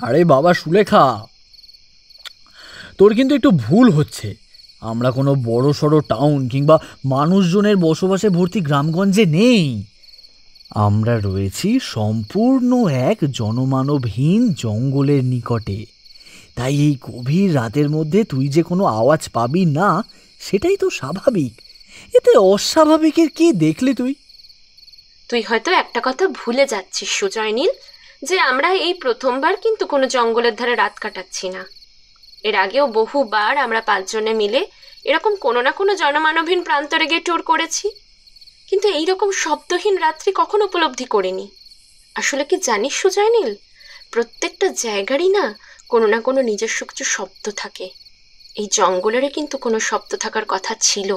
আরে বাবা সুলেখা, তোর কিন্তু একটু ভুল হচ্ছে। আমরা কোনো বড় সড়ো টাউন কিংবা মানুষজনের বসবাসে ভর্তি গ্রামগঞ্জে নেই। আমরা রয়েছি সম্পূর্ণ এক জনমানবহীন জঙ্গলের নিকটে। তাই এই গভীর রাতের মধ্যে তুই যে কোনো আওয়াজ পাবি না, সেটাই তো স্বাভাবিক। এতে অস্বাভাবিকের কি দেখলি তুই? তুই হয়তো একটা কথা ভুলে যাচ্ছিস সুজয় নীল, যে আমরা এই প্রথমবার কিন্তু কোনো জঙ্গলের ধারে রাত কাটাচ্ছি না। এর আগেও বহুবার আমরা 5 জনে মিলে এরকম কোনো না কোনো জনমানবহীন প্রান্তরে গিয়ে ট্যুর করেছি, কিন্তু এইরকম শব্দহীন রাত্রি কখনো উপলব্ধি করিনি। আসলে কি জানিস সুজয় নীল, প্রত্যেকটা জায়গারই না কোনো না কোনো নিজস্ব কিছু শব্দ থাকে। এই জঙ্গলেরও কিন্তু কোনো শব্দ থাকার কথা ছিল।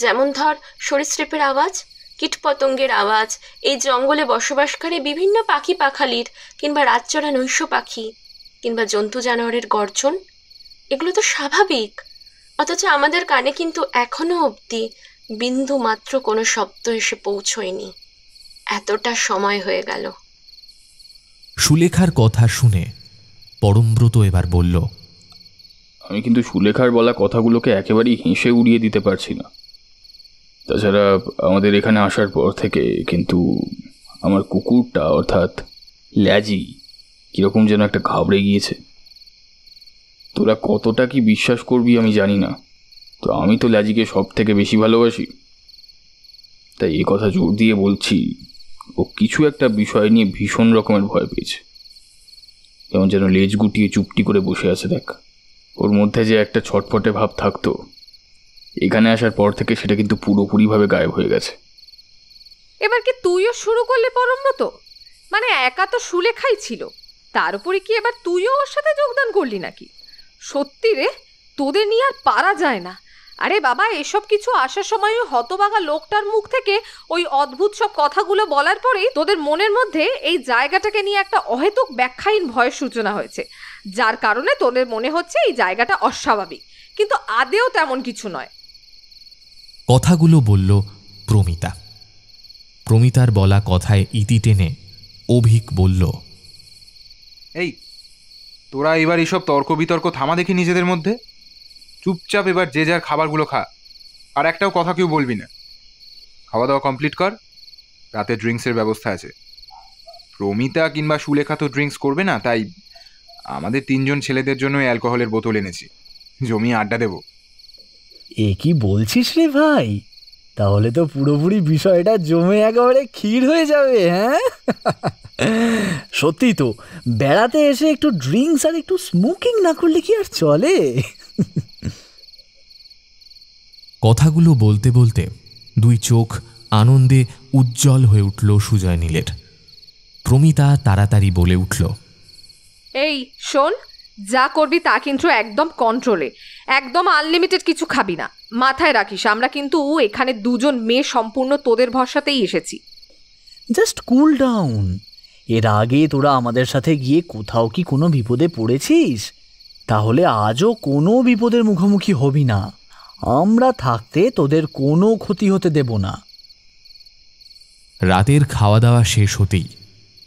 যেমন ধর সরীসৃপের আওয়াজ, কীটপতঙ্গের আওয়াজ, এই জঙ্গলে বসবাসকারী বিভিন্ন পাখি পাখালির কিংবা রাতচরা নৈশ পাখি কিংবা জন্তু জানোয়ারের গর্জন, এগুলো তো স্বাভাবিক। অথচ আমাদের কানে কিন্তু এখনো অবধি বিন্দু মাত্র কোনো শব্দ এসে পৌঁছয়নি। এতটা সময় হয়ে গেল। সুলেখার কথা শুনে পরমব্রত এবার বলল, আমি কিন্তু সুলেখার বলা কথাগুলোকে একেবারেই হেসে উড়িয়ে দিতে পারছি না। তাছাড়া আমাদের এখানে আসার পর থেকে কিন্তু আমার কুকুরটা অর্থাৎ ল্যাজি কীরকম যেন একটা ঘাবড়ে গিয়েছে। তোরা কতটা কি বিশ্বাস করবি আমি জানি না, তো আমি তো ল্যাজিকে সব থেকে বেশি ভালোবাসি। তাই এই কথা জোর দিয়ে বলছি, ও কিছু একটা বিষয় নিয়ে ভীষণ রকমের ভয় পেয়েছে। যেমন যেন লেজ গুটিয়ে চুপটি করে বসে আছে। দেখ, ওর মধ্যে যে একটা ছটফটে ভাব থাকতো, এখানে আসার পর থেকে সেটা কিন্তু পুরোপুরিভাবে গায়েব হয়ে গেছে। এবার কি তুইও শুরু করলে পরমব্রত? মানে একা তো সুলেখাই ছিল, তার উপরে কি এবার তুইও ওর সাথে যোগদান করলি নাকি? সত্যি রে, তোদের নিয়ে আর পারা যায় না। আরে বাবা, এসব কিছু আসার সময় ওই হতবাগা লোকটার মুখ থেকে ওই অদ্ভুত সব কথাগুলো বলার পরেই তোদের মনের মধ্যে এই জায়গাটাকে নিয়ে একটা অহেতুক ব্যাখ্যাহীন ভয়ের সূচনা হয়েছে, যার কারণে তোদের মনে হচ্ছে এই জায়গাটা অস্বাভাবিক, কিন্তু আদেও তেমন কিছু নয়। কথাগুলো বলল প্রমিতা। প্রমিতার বলা কথায় ইতি টেনে অভিক বলল, এই তোরা এবার এইসব তর্ক বিতর্ক থামা দেখি নিজেদের মধ্যে। চুপচাপ এবার যে যার খাবারগুলো খা, আর একটাও কথা কেউ বলবি না। খাওয়া দাওয়া কমপ্লিট কর, রাতে ড্রিঙ্কসের ব্যবস্থা আছে। প্রমিতা কিংবা সুলেখা তো ড্রিঙ্কস করবে না, তাই আমাদের 3 জন ছেলেদের জন্য অ্যালকোহলের বোতল এনেছি, জমিয়ে আড্ডা দেব। এ কি বলছিস রে ভাই? তাহলে তো পুরোপুরি বিষয়টা জমে একেবারে ক্ষীর হয়ে যাবে। হ্যাঁ, সত্যি তো, বেড়াতে এসে একটু ড্রিঙ্কস আর একটু স্মোকিং না করলে কি আর চলে? কথাগুলো বলতে বলতে 2 চোখ আনন্দে উজ্জ্বল হয়ে উঠল সুজয় নীলের। প্রমিতা তাড়াতাড়ি বলে উঠল, এই শোন, যা করবি তা কিন্তু একদম কন্ট্রোলে, একদম আনলিমিটেড কিছু খাবি না। মাথায় রাখিস, আমরা কিন্তু এখানে 2 জন মেয়ে সম্পূর্ণ তোদের ভরসাতেই এসেছি। Just cool down. এর আগে তোরা আমাদের সাথে গিয়ে কোথাও কি কোনো বিপদে পড়েছিস? তাহলে আজও কোনো বিপদের মুখোমুখি হবি না। আমরা থাকতে তোদের কোনো ক্ষতি হতে দেব না। রাতের খাওয়া দাওয়া শেষ হতেই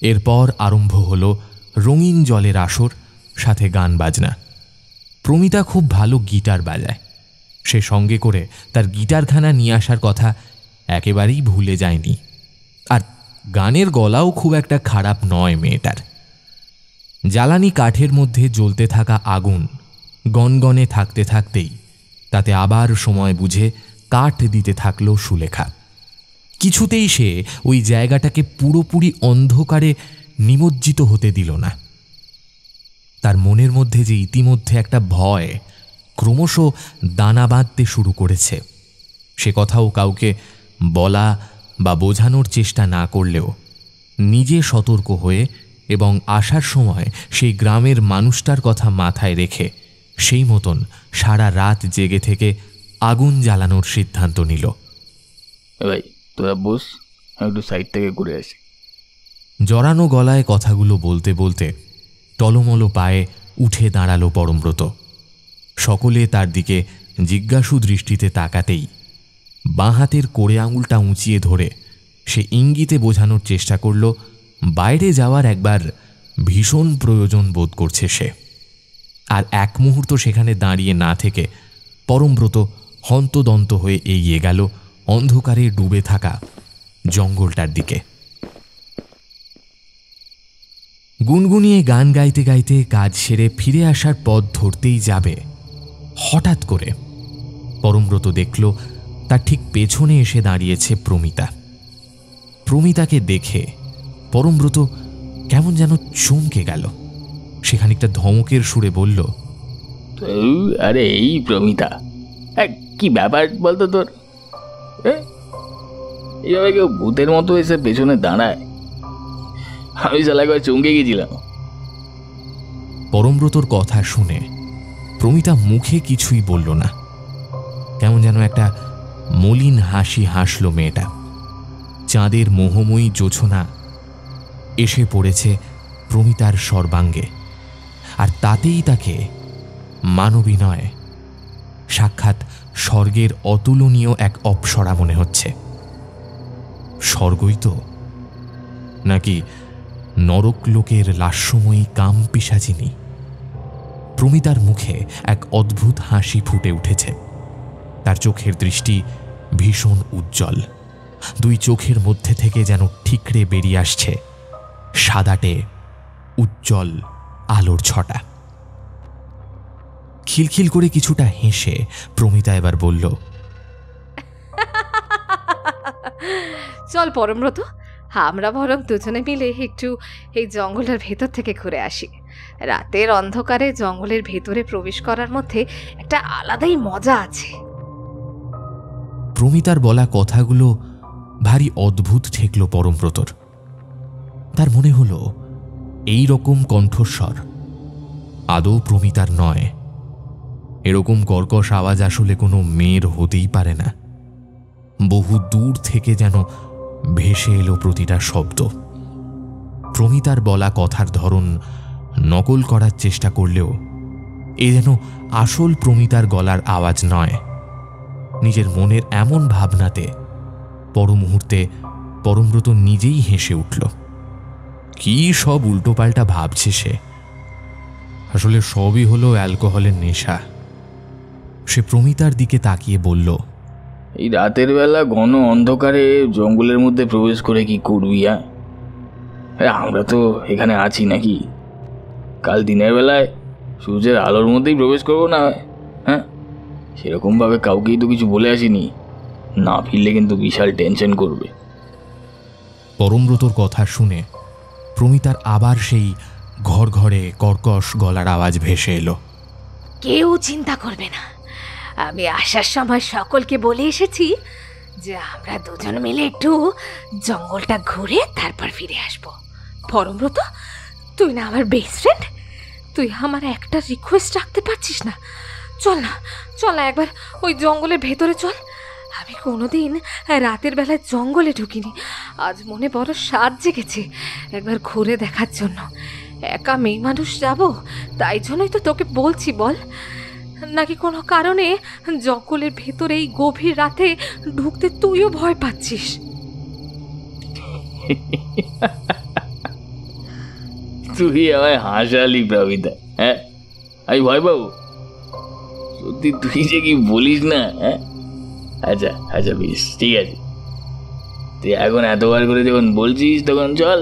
এরপর আরম্ভ হলো রঙিন জলের আসর, সাথে গান বাজনা। প্রমিতা খুব ভালো গিটার বাজায়। সে সঙ্গে করে তার গিটারখানা নিয়ে আসার কথা একেবারেই ভুলে যায়নি। আর গানের গলাও খুব একটা খারাপ নয় মেয়েটার। জ্বালানি কাঠের মধ্যে জ্বলতে থাকা আগুন গনগনে থাকতে থাকতেই তাতে আবার সময় বুঝে কাঠ দিতে থাকল সুলেখা। কিছুতেই সে ওই জায়গাটাকে পুরোপুরি অন্ধকারে নিমজ্জিত হতে দিল না। তার মনের মধ্যে যে ইতিমধ্যে একটা ভয় ক্রমশ দানা বাঁধতে শুরু করেছে, সে কথাও কাউকে বলা বা বোঝানোর চেষ্টা না করলেও নিজে সতর্ক হয়ে এবং আসার সময় সেই গ্রামের মানুষটার কথা মাথায় রেখে সেই মতন সারা রাত জেগে থেকে আগুন জ্বালানোর সিদ্ধান্ত নিল। ভাই তোরা বস, আমি একটু সাইড থেকে ঘুরে আসি। জড়ানো গলায় কথাগুলো বলতে বলতে টলমলো পায়ে উঠে দাঁড়ালো পরমব্রত। সকলে তার দিকে জিজ্ঞাসু দৃষ্টিতে তাকাতেই বাঁ হাতের কোড়ে আঙুলটা উঁচিয়ে ধরে সে ইঙ্গিতে বোঝানোর চেষ্টা করল বাইরে যাওয়ার একবার ভীষণ প্রয়োজন বোধ করছে সে। আর এক মুহূর্ত সেখানে দাঁড়িয়ে না থেকে পরমব্রত হন্তদন্ত হয়ে এগিয়ে গেল অন্ধকারে ডুবে থাকা জঙ্গলটার দিকে। গুনগুনিয়ে গান গাইতে গাইতে কাজ সেরে ফিরে আসার পথ ধরতেই যাবে, হঠাৎ করে পরমব্রত দেখল তার ঠিক পেছনে এসে দাঁড়িয়েছে প্রমিতা। প্রমিতাকে দেখে পরমব্রত কেমন যেন চমকে গেল। সে খানিকটা ধমকের সুরে বলল, আরে এই প্রমিতা, কি ব্যাপার বলতো তোর? এইভাবে কেউ ভূতের মতো এসে পেছনে দাঁড়ায়? আমি শালা করে চমকে গেছিলাম। পরমব্রতর কথা শুনে প্রমিতা মুখে কিছুই বলল না। কেমন যেন একটা মলিন হাসি হাসল মেয়েটা। চাঁদের মোহময়ী জোছনা এসে পড়েছে প্রমিতার সর্বাঙ্গে, আর তাতেই তাকে মানবী নয়, সাক্ষাৎ স্বর্গের অতুলনীয় এক অপ্সরা মনে হচ্ছে। স্বর্গই তো, নাকি নরকলোকের লাস্যময়ী কাম পিশাচিনী? প্রমিতার মুখে এক অদ্ভুত হাসি ফুটে উঠেছে। তার চোখের দৃষ্টি ভীষণ উজ্জ্বল। দুই চোখের মধ্যে থেকে যেন ঠিকরে বেরিয়ে আসছে সাদাটে উজ্জ্বল আলোর ছটা। খিলখিল করে কিছুটা হেসে প্রমিতা এবার বলল, চল পরমব্রত, আমরা বরং দুজনে মিলে একটু এই জঙ্গলের ভেতর থেকে ঘুরে আসি। রাতের অন্ধকারে জঙ্গলের ভেতরে প্রবেশ করার মধ্যে একটা আলাদাই মজা আছে। প্রমিতার বলা কথাগুলো ভারী অদ্ভুত ঠেকল পরমব্রতর। তার মনে হলো এই রকম কণ্ঠস্বর আদৌ প্রমিতার নয়। এরকম কর্কশ আওয়াজ আসলে কোনো মেয়ের হতেই পারে না। বহু দূর থেকে যেন ভেসে এলো প্রতিটা শব্দ। প্রমিতার বলা কথার ধরন নকল করার চেষ্টা করলেও এ যেন আসল প্রমিতার গলার আওয়াজ নয়। নিজের মনের এমন ভাবনাতে পর মুহূর্তে পরমব্রত নিজেই হেসে উঠল। কি সব উল্টোপাল্টা ভাবছে সে! আসলে সবই হলো অ্যালকোহলের নেশা। সে প্রমিতার দিকে তাকিয়ে বলল, এই রাতের বেলা ঘন অন্ধকারে জঙ্গলের মধ্যে প্রবেশ করে কি করবি? আমরা তো এখানে আছি নাকি? কাল দিনের বেলায় সূর্যের আলোর মধ্যেই প্রবেশ করবো না? হ্যাঁ, সেরকমভাবে কাউকেই তো কিছু বলে আসিনি। না ফিরলে কিন্তু বিশাল টেনশন করবে। পরমব্রতর কথা শুনে প্রমিতার আবার সেই ঘর ঘরে কর্কশ গলার আওয়াজ ভেসে এলো, কেউ চিন্তা করবে না, আমি আসার সময় সকলকে বলে এসেছি যে আমরা দুজন মিলে একটু জঙ্গলটা ঘুরে তারপর ফিরে আসবো। পরমব্রত, তুই না আমার বেস্ট ফ্রেন্ড, তুই আমার একটা রিকোয়েস্ট রাখতে পারছিস না? চল না, চল না একবার ওই জঙ্গলের ভেতরে চল। আমি কোনোদিন রাতের বেলায় জঙ্গলে ঢুকিনি, আজ মনে বড় স্বাদ জেগেছে একবার ঘুরে দেখার জন্য। একা মেয়ে মানুষ যাব, তাই জন্যই তো তোকে বলছি। বল, নাকি কোনো কারণে জঙ্গলের ভেতরে এই গভীর রাতে ঢুকতে তুইও ভয় পাচ্ছিস? তুই আমায় হাসালি প্রমিতা, হ্যাঁ? আমি ভয় পাবো? সত্যি তুই যে কি বলিস না, হ্যাঁ? আচ্ছা আচ্ছা বেশ, ঠিক আছে, তুই এখন এতবার করে যখন বলছিস তখন চল,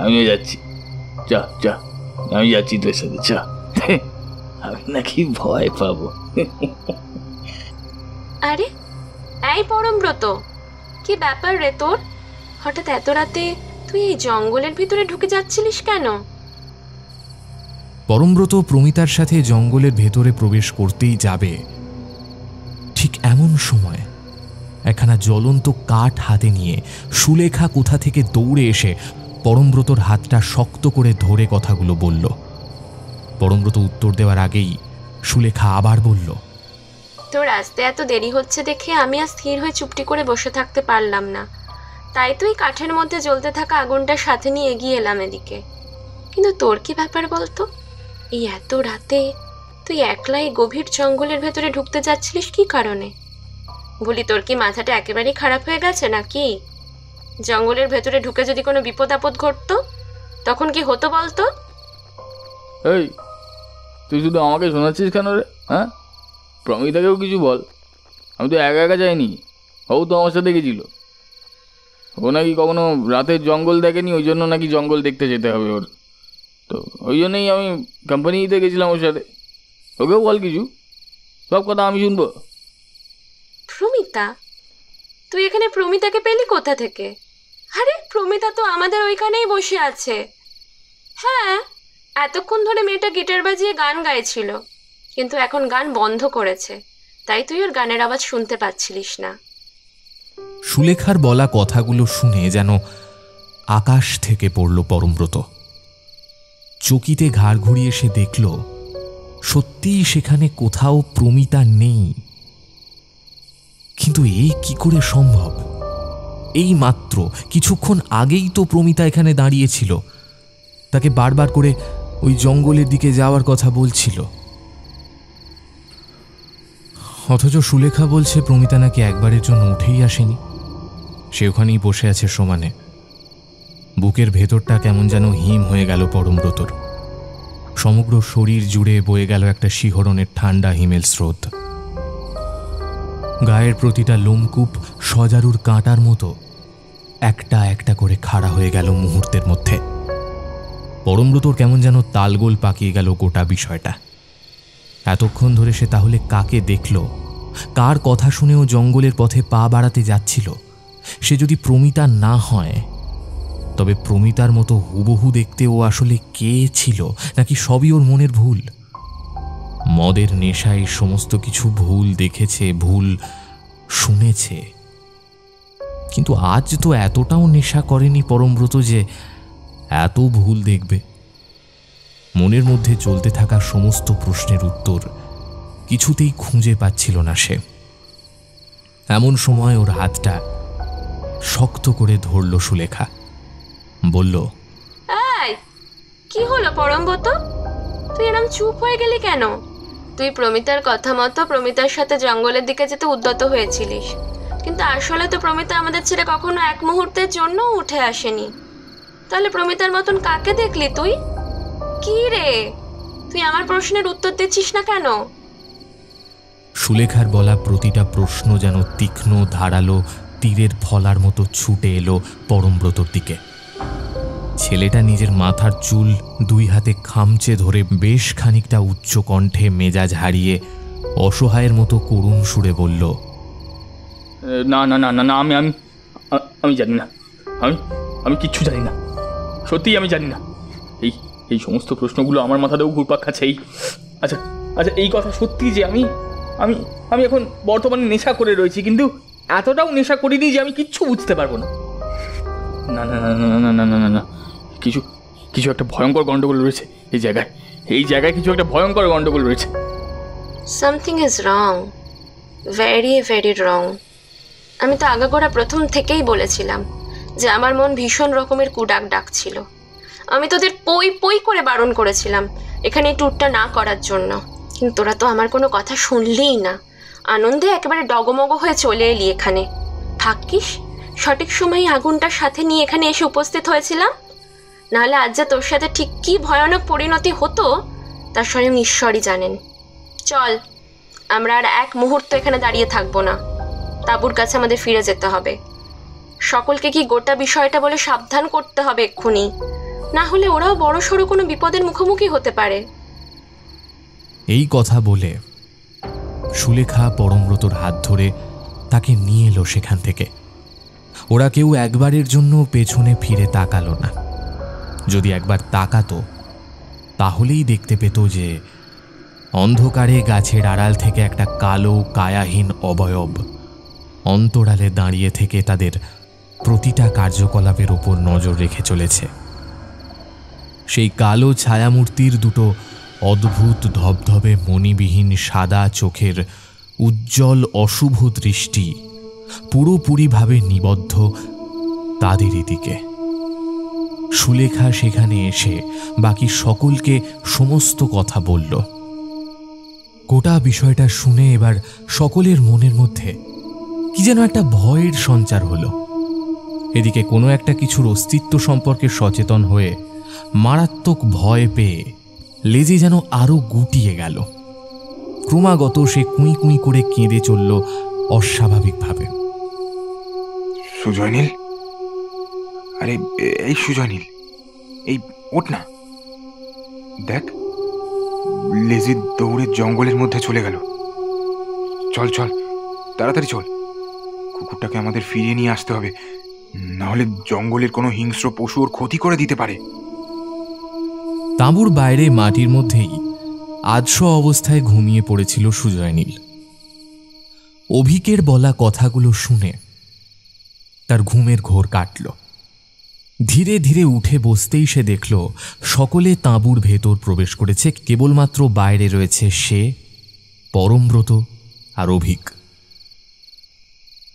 আমিও যাচ্ছি। চ চ, আমি যাচ্ছি তোর সাথে, চ। আমি নাকি ভয় পাবো? আরে এই পরমব্রত, কি ব্যাপার রে তোর? হঠাৎ এত রাতে তুই এই জঙ্গলের ভিতরে ঢুকে যাচ্ছিলিস কেন? পরমব্রত প্রমিতার সাথে জঙ্গলের ভেতরে প্রবেশ করতেই যাবে, ঠিক এমন সময় একখানা জ্বলন্ত কাঠ হাতে নিয়ে সুলেখা কোথা থেকে দৌড়ে এসে পরমব্রতর হাতটা শক্ত করে ধরে কথাগুলো বলল। পরমব্রত উত্তর দেওয়ার আগেই সুলেখা আবার বলল, তোর আসতে এত দেরি হচ্ছে দেখে আমি আর স্থির হয়ে চুপটি করে বসে থাকতে পারলাম না, তাই তুই কাঠের মধ্যে জ্বলতে থাকা আগুনটার সাথে নিয়ে এগিয়ে এলাম এদিকে। কিন্তু তোর কি ব্যাপার বলতো? এই এত রাতে তুই একলাই গভীর জঙ্গলের ভেতরে ঢুকতে যাচ্ছিলিস কি কারণে? বলি, তোর কি মাথাটা একেবারেই খারাপ হয়ে গেছে নাকি? জঙ্গলের ভেতরে ঢুকে যদি কোনো বিপদ আপদ ঘটতো তখন কি হতো বলতো? এই, তুই শুধু আমাকে শোনাচ্ছিস কেন রে? হ্যাঁ, প্রমিতাকেও কিছু বল। আমি তো একা একা যাইনি, ও তো আমার সাথে গেছিল। ও নাকি কখনো রাতের জঙ্গল দেখেনি, ওই জন্য নাকি জঙ্গল দেখতে যেতে হবে ওর। তো ওই জন্যই আমি কোম্পানিতে গেছিলাম ওর সাথে। ওকেও বল কিছু, সব কথা আমি শুনবো। প্রমিতা? তুই এখানে প্রমিতাকে পেলি কোথা থেকে? আরে প্রমিতা তো আমাদের ওইখানেই বসে আছে। হ্যাঁ, এতক্ষণ ধরে মেয়েটা গিটার বাজিয়ে গান গাইছিল, কিন্তু এখন গান বন্ধ করেছে, তাই তুই ওর গানের আওয়াজ শুনতে পাচ্ছিলিস না। সুলেখার বলা কথাগুলো শুনে যেন আকাশ থেকে পড়ল পরমব্রত। চকিতে ঘাড় ঘুরিয়ে সে দেখল সত্যিই সেখানে কোথাও প্রমিতা নেই। কিন্তু এই কি করে সম্ভব? এই মাত্র কিছুক্ষণ আগেই তো প্রমিতা এখানে দাঁড়িয়েছিল, তাকে বারবার করে ওই জঙ্গলের দিকে যাওয়ার কথা বলছিল। অথচ সুলেখা বলছে প্রমিতা নাকি একবারের জন্য উঠেই আসেনি, সে ওখানেই বসে আছে সমানে। বুকের ভেতরটা কেমন যেন হিম হয়ে গেল পরমব্রতর। সমগ্র শরীর জুড়ে বয়ে গেল একটা শিহরণের ঠান্ডা হিমেল স্রোত। গায়ের প্রতিটা লোমকূপ সজারুর কাঁটার মতো একটা একটা করে খাড়া হয়ে গেল মুহূর্তের মধ্যে। পরমব্রতর কেমন যেন তালগোল পাকিয়ে গেল গোটা বিষয়টা। এতক্ষণ ধরে সে তাহলে কাকে দেখল, কার কথা শুনেও জঙ্গলের পথে পা বাড়াতে যাচ্ছিল? সে যদি প্রমিতা না হয়, তবে প্রমিতার মতো হুবহু দেখতে ও আসলে কে ছিল? নাকি সবই ওর মনের ভুল? মদের নেশায় সমস্ত কিছু ভুল দেখেছে, ভুল শুনেছে, কিন্তু আজ তো এতটাও নেশা করেনি পরমব্রত যে এত ভুল দেখবে। মনের মধ্যে চলতে থাকা সমস্ত প্রশ্নের উত্তর কিছুতেই খুঁজে পাচ্ছিল না সে। এমন সময় ওর হাতটা শক্ত করে ধরল সুলেখা, বলল, এই কি হলো পরমব্রত? তুই এরকম চুপ হয়ে গেলি কেন? তুই প্রমিতার কথা মতো প্রমিতার সাথে জঙ্গলের দিকে যেতে উদ্যত হয়েছিলিস, কিন্তু আসলে তো প্রমিতা আমাদের ছেড়ে কখনো এক মুহূর্তের জন্য উঠে আসেনি। তাহলে প্রমিতার মতন কাকে দেখলি তুই? কি রে, তুই আমার প্রশ্নের উত্তর দিচ্ছিস না কেন? সুলেখার বলা প্রতিটা প্রশ্ন যেন তীক্ষ্ণ ধারালো তীরের ফলার মতো ছুটে এলো পরমব্রতর দিকে। ছেলেটা নিজের মাথার চুল দুই হাতে খামচে ধরে বেশ খানিকটা উচ্চ কণ্ঠে মেজাজ হারিয়ে অসহায়ের মতো করুণ সুরে বলল, না না না না না, আমি আমি আমি জানি না, আমি আমি কিচ্ছু জানি না, সত্যিই আমি জানি না। এই এই সমস্ত প্রশ্নগুলো আমার মাথাতেও ঘুরপাক খাচ্ছে। আচ্ছা আচ্ছা, এই কথা সত্যি যে আমি আমি আমি এখন বর্তমানে নেশা করে রয়েছি, কিন্তু এতটাও নেশা করিনি যে আমি কিচ্ছু বুঝতে পারবো না। না না না না না না না না না, কিছু কিছু একটা ভয়ঙ্কর গন্ডগোল রয়েছে এই জায়গায়। এই জায়গায় কিছু একটা ভয়ঙ্কর গন্ডগোল রয়েছে। Something is wrong, very very wrong. আমি তো আগাগোড়া প্রথম থেকেই বলেছিলাম যে আমার মন ভীষণ রকমের কুডাক ডাকছিল। আমি তোদের পই পই করে বারণ করেছিলাম এখানে ট্যুরটা না করার জন্য, কিন্তু তোরা তো আমার কোনো কথা শুনলেই না। আনন্দে একেবারে ডগমগ হয়ে চলে এলি এখানে। ভাগ্যিস সঠিক সময়ে আগুনটার সাথে নিয়ে এখানে এসে উপস্থিত হয়েছিলাম, নাহলে আজ যে তোর সাথে ঠিক কি ভয়ানক পরিণতি হতো তার স্বয়ং ঈশ্বরই জানেন। চল, আমরা আর এক মুহূর্ত এখানে দাঁড়িয়ে থাকবো না, তাঁবুর কাছে আমাদের ফিরে যেতে হবে। সকলকে কি গোটা বিষয়টা বলে সাবধান করতে হবে এক্ষুনি, না হলে ওরাও বড়সড় কোনো বিপদের মুখোমুখি হতে পারে। এই কথা বলে সুলেখা পরমব্রতর হাত ধরে তাকে নিয়ে এলো সেখান থেকে। ওরা কেউ একবারের জন্য পেছনে ফিরে তাকালো না। যদি একবার তাকাতো তাহলেই দেখতে পেত যে অন্ধকারে গাছের আড়াল থেকে একটা কালো কায়াহীন অবয়ব অন্তরালে দাঁড়িয়ে থেকে তাদের প্রতিটা কার্যকলাপের ওপর নজর রেখে চলেছে। সেই কালো ছায়ামূর্তির দুটো অদ্ভুত ধবধবে মণিবিহীন সাদা চোখের উজ্জ্বল অশুভ দৃষ্টি পুরোপুরিভাবে নিবদ্ধ তাদেরই দিকে। সুলেখা সেখানে এসে বাকি সকলকে সমস্ত কথা বলল। গোটা বিষয়টা শুনে এবার সকলের মনের মধ্যে কি যেন একটা ভয়ের সঞ্চার হলো। এদিকে কোনো একটা কিছুর অস্তিত্ব সম্পর্কে সচেতন হয়ে মারাত্মক ভয় পেয়ে লেজি যেন আরো গুটিয়ে গেল। ক্রমাগত সে কুঁই কুঁই করে কেঁদে চলল অস্বাভাবিকভাবে। সুজয় নীল, আরে এই সুজয় নীল, এই ওঠ না, দেখ লেজি দৌড়ে জঙ্গলের মধ্যে চলে গেল। চল চল, তাড়াতাড়ি চল, কুকুরটাকে আমাদের ফিরিয়ে নিয়ে আসতে হবে, নাহলে জঙ্গলের কোনো হিংস্র পশু ওর ক্ষতি করে দিতে পারে। তাঁবুর বাইরে মাটির মধ্যেই আধশো অবস্থায় ঘুমিয়ে পড়েছিল সুজয় নীল। অভিকের বলা কথাগুলো শুনে তার ঘুমের ঘোর কাটল। ধীরে ধীরে উঠে বসতেই সে দেখল সকলে তাঁবুর ভেতর প্রবেশ করেছে, কেবলমাত্র বাইরে রয়েছে সে, পরমব্রত আর অভিক।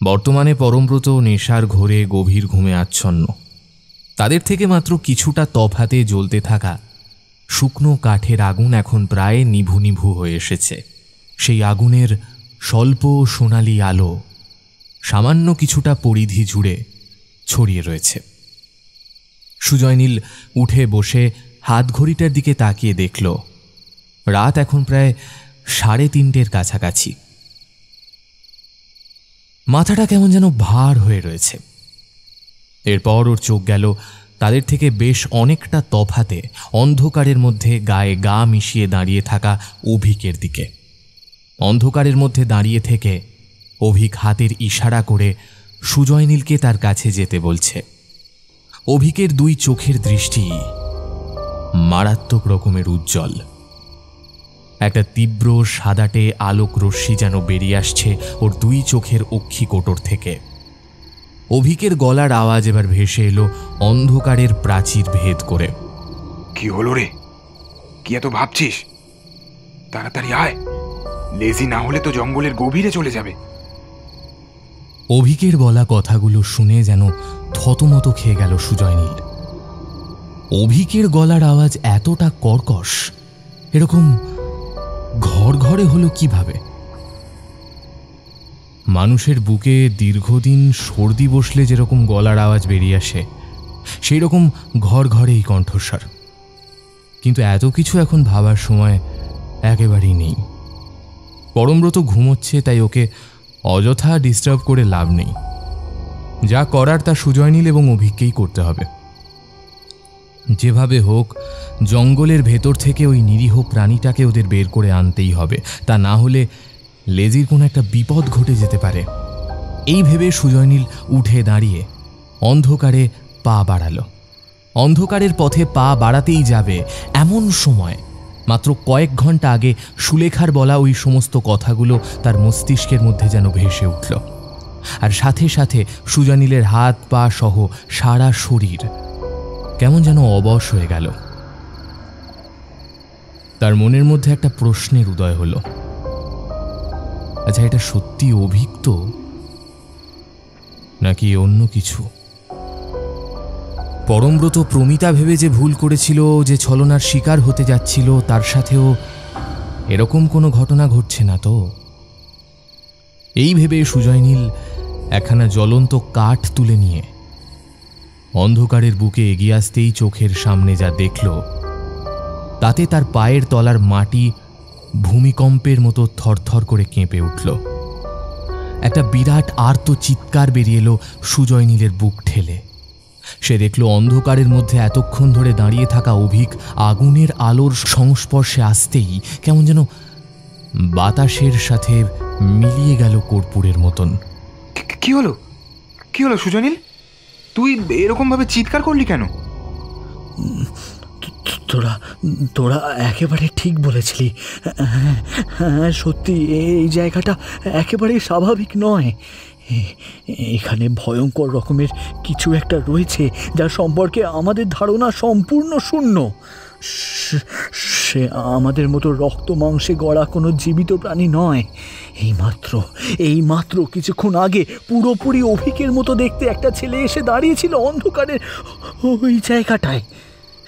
বর্তমানে পরমব্রত নেশার ঘোরে গভীর ঘুমে আচ্ছন্ন। তাদের থেকে মাত্র কিছুটা তফাতে জ্বলতে থাকা শুকনো কাঠের আগুন এখন প্রায় নিভু নিভু হয়ে এসেছে। সেই আগুনের স্বল্প সোনালি আলো সামান্য কিছুটা পরিধি জুড়ে ছড়িয়ে রয়েছে। সুজয় নীল উঠে বসে হাত ঘড়িটার দিকে তাকিয়ে দেখল রাত এখন প্রায় 3:30 কাছাকাছি। মাথাটা কেমন যেন ভার হয়ে রয়েছে। এরপর ওর চোখ গেল তাদের থেকে বেশ অনেকটা তফাতে অন্ধকারের মধ্যে গায়ে গা মিশিয়ে দাঁড়িয়ে থাকা অভিকের দিকে। অন্ধকারের মধ্যে দাঁড়িয়ে থেকে অভিক হাতের ইশারা করে সুজয় নীলকে তার কাছে যেতে বলছে। অভিকের দুই চোখের দৃষ্টি মারাত্মক রকমের উজ্জ্বল। একটা তীব্র সাদাটে আলোক রশ্মি যেন বেরিয়ে আসছে ওর দুই চোখের অক্ষিকোটর থেকে। অভিকের গলার আওয়াজ এবার ভেসে এলো অন্ধকারের প্রাচীর ভেদ করে। কি হলো রে? কি এত ভাবছিস? তাড়াতাড়ি আয়, লেজি না হলে তো জঙ্গলের গভীরে চলে যাবে। অভিকের বলা কথাগুলো শুনে যেন থতমত খেয়ে গেল সুজয় নীল। অভিকের গলার আওয়াজ এতটা কর্কশ, এরকম ঘর ঘরে হলো কিভাবে? মানুষের বুকে দীর্ঘদিন সর্দি বসলে যেরকম গলার আওয়াজ বেরিয়ে আসে সেই রকম ঘর ঘরেই কণ্ঠস্বর। কিন্তু এত কিছু এখন ভাবার সময় একেবারেই নেই। পরমব্রত ঘুমোচ্ছে, তাই ওকে অযথা ডিস্টার্ব করে লাভ নেই। যা করার তা সুজয় নীল এবং অভিককেই করতে হবে। যেভাবে হোক জঙ্গলের ভেতর থেকে ওই নিরীহ প্রাণীটাকে ওদের বের করে আনতেই হবে, তা না হলে লেজির কোনো একটা বিপদ ঘটে যেতে পারে। এই ভেবে সুজয় নীল উঠে দাঁড়িয়ে অন্ধকারে পা বাড়ালো। অন্ধকারের পথে পা বাড়াতেই যাবে এমন সময় মাত্র কয়েক ঘন্টা আগে সুলেখার বলা ওই সমস্ত কথাগুলো তার মস্তিষ্কের মধ্যে যেন ভেসে উঠল। আর সাথে সাথে সুজয় নীলের হাত পা সহ সারা শরীর কেমন যেন অবশ হয়ে গেল। তার মনের মধ্যে একটা প্রশ্নের উদয় হলো, আচ্ছা এটা সত্যি অভিক তো, নাকি অন্য কিছু? পরমব্রত প্রমিতা ভেবে যে ভুল করেছিল, যে ছলনার শিকার হতে যাচ্ছিল, তার সাথেও এরকম কোনো ঘটনা ঘটছে না তো? এই ভেবে সুজয় নীল একখানা জ্বলন্ত কাঠ তুলে নিয়ে অন্ধকারের বুকে এগিয়ে আসতেই চোখের সামনে যা দেখল তাতে তার পায়ের তলার মাটি ভূমিকম্পের মতো থরথর করে কেঁপে উঠল। একটা বিরাট আর্ত চিৎকার বেরিয়ে এলো সুজয় নীলের বুক ঠেলে। সে দেখল অন্ধকারের মধ্যে এতক্ষণ ধরে দাঁড়িয়ে থাকা অভিক আগুনের আলোর সংস্পর্শে আসতেই কেমন যেন বাতাসের সাথে মিলিয়ে গেল কর্পূরের মতন। কি হলো সুজয় নীল? তুই এরকম ভাবে চিৎকার করলি কেন? তোরা একেবারে ঠিক বলেছিলি। হ্যাঁ, সত্যি এই জায়গাটা একেবারে স্বাভাবিক নয়। এখানে ভয়ঙ্কর রকমের কিছু একটা রয়েছে যার সম্পর্কে আমাদের ধারণা সম্পূর্ণ শূন্য। সে আমাদের মতো রক্ত মাংসে গড়া কোনো জীবিত প্রাণী নয়। এইমাত্র কিছুক্ষণ আগে পুরোপুরি অভিকের মতো দেখতে একটা ছেলে এসে দাঁড়িয়েছিল অন্ধকারের ওই জায়গাটায়।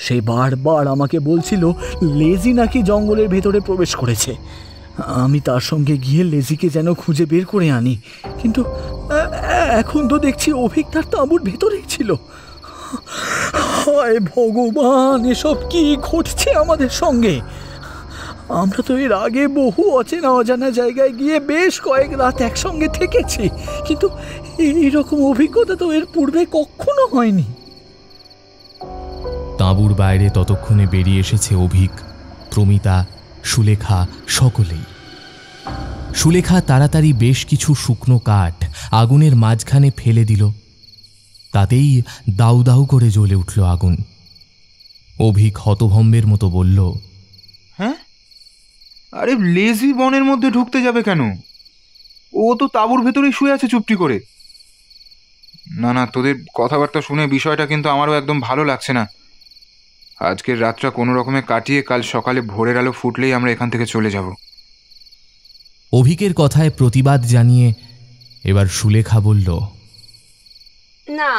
সে বারবার আমাকে বলছিল লেজি নাকি জঙ্গলের ভেতরে প্রবেশ করেছে। আমি তার সঙ্গে গিয়ে লেজিকে যেন খুঁজে বের করে আনি, কিন্তু এখন তো দেখছি অভিক তার তাঁবুর ভেতরেই ছিল। হায় ভগবান, এসব কি ঘটছে আমাদের সঙ্গে? আমরা তো এর আগে বহু অচেনা অজানা জায়গায় গিয়ে বেশ কয়েক রাত একসঙ্গে থেকেছি, কিন্তু এইরকম অভিজ্ঞতা তো এর পূর্বে কখনো হয়নি। তাঁবুর বাইরে ততক্ষণে বেরিয়ে এসেছে অভিক, প্রমিতা, সুলেখা সকলেই। সুলেখা তাড়াতাড়ি বেশ কিছু শুকনো কাঠ আগুনের মাঝখানে ফেলে দিল, তাতেই দাউ দাউ করে জ্বলে উঠল আগুন। অভিক হতভম্বের মতো বলল, হ্যাঁ, আরে লেজি বনের মধ্যে ঢুকতে যাবে কেন? ও তো তাঁবুর ভেতরেই শুয়ে আছে চুপটি করে। না, তোদের কথাবার্তা শুনে বিষয়টা কিন্তু আমারও একদম ভালো লাগছে না। আজকের রাতটা কোনো রকমে কাটিয়ে কাল সকালে ভোরের আলো ফুটলেই আমরা এখান থেকে চলে যাব। অভিকের কথায় প্রতিবাদ জানিয়ে এবার সুলেখা বলল, না,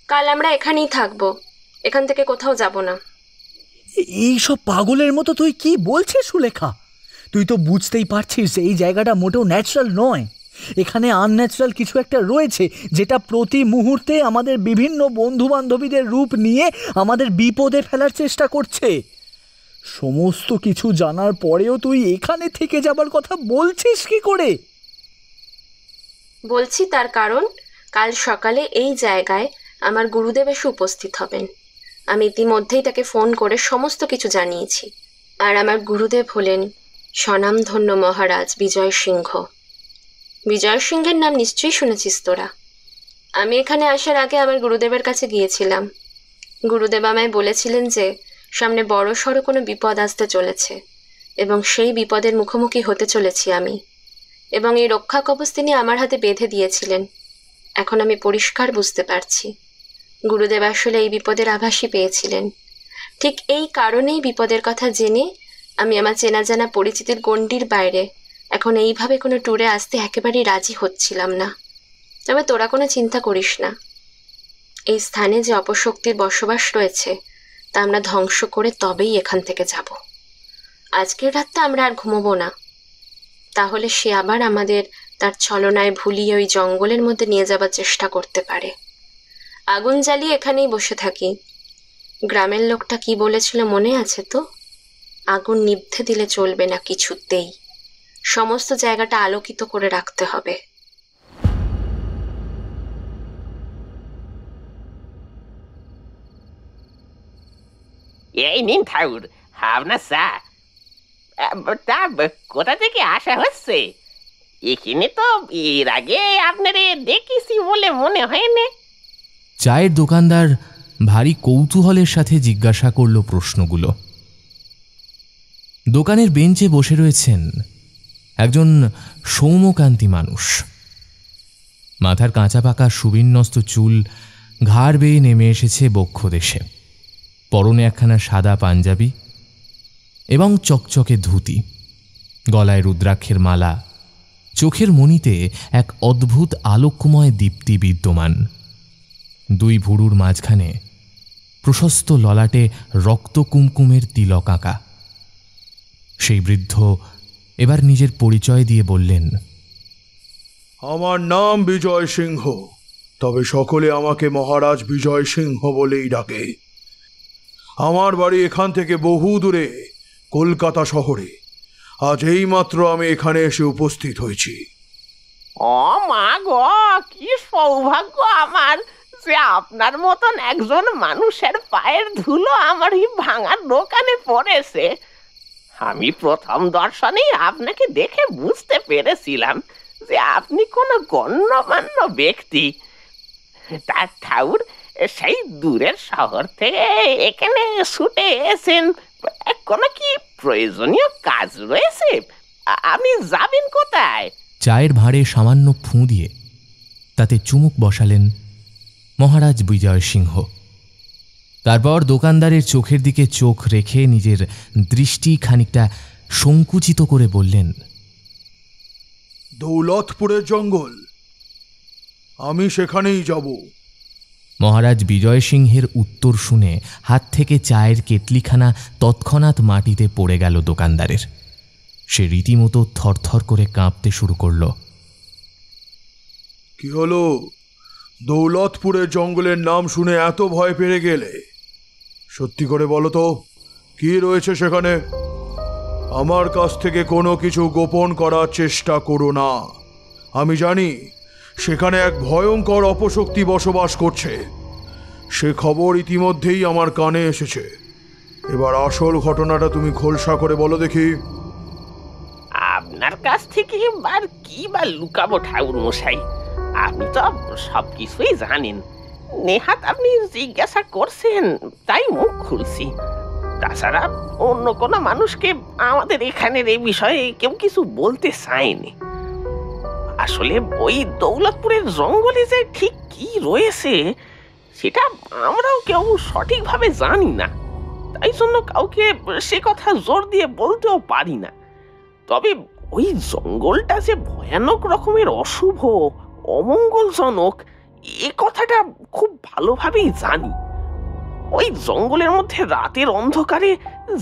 কাল আমরা এখানেই থাকবো, এখান থেকে কোথাও যাব না। এইসব পাগলের মতো তুই কি বলছিস সুলেখা? তুই তো বুঝতেই পারছিস এই জায়গাটা মোটেও ন্যাচারাল নয়। এখানে আনন্যাচারাল কিছু একটা রয়েছে যেটা প্রতি মুহূর্তে আমাদের বিভিন্ন বন্ধু বান্ধবীদের রূপ নিয়ে আমাদের বিপদে ফেলার চেষ্টা করছে। সমস্ত কিছু জানার পরেও তুই এখানে থেকে যাবার কথা বলছিস কি করে? বলছি তার কারণ কাল সকালে এই জায়গায় আমার গুরুদেব এসে উপস্থিত হবেন। আমি ইতিমধ্যেই তাকে ফোন করে সমস্ত কিছু জানিয়েছি। আর আমার গুরুদেব হলেন স্বনামধন্য মহারাজ বিজয় সিংহ। বিজয় সিংহের নাম নিশ্চয়ই শুনেছিস তোরা। আমি এখানে আসার আগে আমার গুরুদেবের কাছে গিয়েছিলাম। গুরুদেব আমায় বলেছিলেন যে সামনে বড় সড়ো কোনো বিপদ আসতে চলেছে এবং সেই বিপদের মুখোমুখি হতে চলেছি আমি, এবং এই রক্ষা কবচ তিনি আমার হাতে বেঁধে দিয়েছিলেন। এখন আমি পরিষ্কার বুঝতে পারছি গুরুদেব আসলে এই বিপদের আভাসই পেয়েছিলেন। ঠিক এই কারণেই বিপদের কথা জেনে আমি আমার চেনা জানা পরিচিতির গণ্ডির বাইরে এখন এইভাবে কোনো ট্যুরে আসতে একেবারেই রাজি হচ্ছিলাম না। তবে তোরা কোনো চিন্তা করিস না, এই স্থানে যে অপশক্তির বসবাস রয়েছে তা আমরা ধ্বংস করে তবেই এখান থেকে যাব। আজকের রাতটা আমরা আর ঘুমোবো না, তাহলে সে আবার আমাদের তার ছলনায় ভুলিয়ে ওই জঙ্গলের মধ্যে নিয়ে যাবার চেষ্টা করতে পারে। আগুন জ্বালিয়ে এখানেই বসে থাকি। গ্রামের লোকটা কি বলেছিল মনে আছে তো? আগুন নিভতে দিলে চলবে না কিছুতেই, সমস্ত জায়গাটা আলোকিত করে রাখতে হবে। এই নিন ঠাকুর, আপনার চা। তা কোথা থেকে আসা হচ্ছে? এখানে তো এর আগে আপনারে দেখেছি বলে মনে হয় না। চায়ের দোকানদার ভারী কৌতূহলের সাথে জিজ্ঞাসা করল প্রশ্নগুলো। দোকানের বেঞ্চে বসে রয়েছেন একজন সৌম্যকান্তি মানুষ। মাথার কাঁচা পাকা সুবিন্যস্ত চুল ঘাড় বেয়ে নেমে এসেছে বক্ষদেশে। পরনে একখানা সাদা পাঞ্জাবি এবং চকচকে ধুতি, গলায় রুদ্রাক্ষের মালা, চোখের মণিতে এক অদ্ভুত আলোকময় দীপ্তি বিদ্যমান। দুই ভুরুর মাঝখানে প্রশস্ত ললাটে রক্ত কুমকুমের তিলক আঁকা। সেই বৃদ্ধ এবার নিজের পরিচয় দিয়ে বললেন, আমার নাম বিজয় সিংহ। তবে সকলে আমাকে মহারাজ বিজয় সিংহ বলেই ডাকে। আমার বাড়ি এখান থেকে বহু দূরে, কলকাতা শহরে। আজ এইমাত্র আমি এখানে এসে উপস্থিত হয়েছি। ও মা গো, কি সৌভাগ্য আমার যে আপনার মতন একজন মানুষের পায়ের ধুলো আমার এই ভাঙা দোকানে পড়েছে। আমি প্রথম দর্শনেই আপনাকে দেখে বুঝতে পেরেছিলাম যে আপনি কোনো গণ্যমান্য ব্যক্তি। তার ঠাউর সেই দূরের শহর থেকে এখানে ছুটে এসেছেন, কোনো কি প্রয়োজনীয় কাজ রয়েছে? আপনি যাবেন কোথায়? চায়ের ভাঁড়ে সামান্য ফুঁ দিয়ে তাতে চুমুক বসালেন মহারাজ বিজয় সিংহ। তারপর দোকানদারের চোখের দিকে চোখ রেখে নিজের দৃষ্টি খানিকটা সংকুচিত করে বললেন, দৌলতপুরের জঙ্গল, আমি সেখানেই যাব। মহারাজ বিজয় সিংহের উত্তর শুনে হাত থেকে চায়ের কেটলিখানা তৎক্ষণাৎ মাটিতে পড়ে গেল দোকানদারের। সে রীতিমতো থরথর করে কাঁপতে শুরু করল। কি হলো? দৌলতপুরের জঙ্গলের নাম শুনে এত ভয় পেয়ে গেলে? সত্যি করে বলো তো, কি রয়েছে সেখানে? আমার কাছ থেকে কোনো কিছু গোপন করার চেষ্টা করো না। আমি জানি সেখানে এক ভয়ঙ্কর অপশক্তি বসবাস করছে। সে খবর ইতিমধ্যেই আমার কানে এসেছে। এবার আসল ঘটনাটা তুমি খোলসা করে বলো দেখি। আপনার কাছ থেকে আর কি বা লুকাবো ঠাকুর মশাই, আপনি তো সবকিছুই জানেন। নেহাত আপনি জিজ্ঞাসা করছেন তাই মুখ খুলছি। তাছাড়া অন্য কোনো মানুষকে আমাদের এখানের এই বিষয়ে কেউ কিছু বলতে চায়নি। আসলে ওই দৌলতপুরের জঙ্গলে যে ঠিক কি রয়েছে সেটা আমরাও কেউ সঠিকভাবে জানি না, তাই জন্য কাউকে সে কথা জোর দিয়ে বলতেও পারি না। তবে ওই জঙ্গলটা যে ভয়ানক রকমের অশুভ, অমঙ্গলজনক, এ কথাটা খুব ভালোভাবেই জানি। ওই জঙ্গলের মধ্যে রাতের অন্ধকারে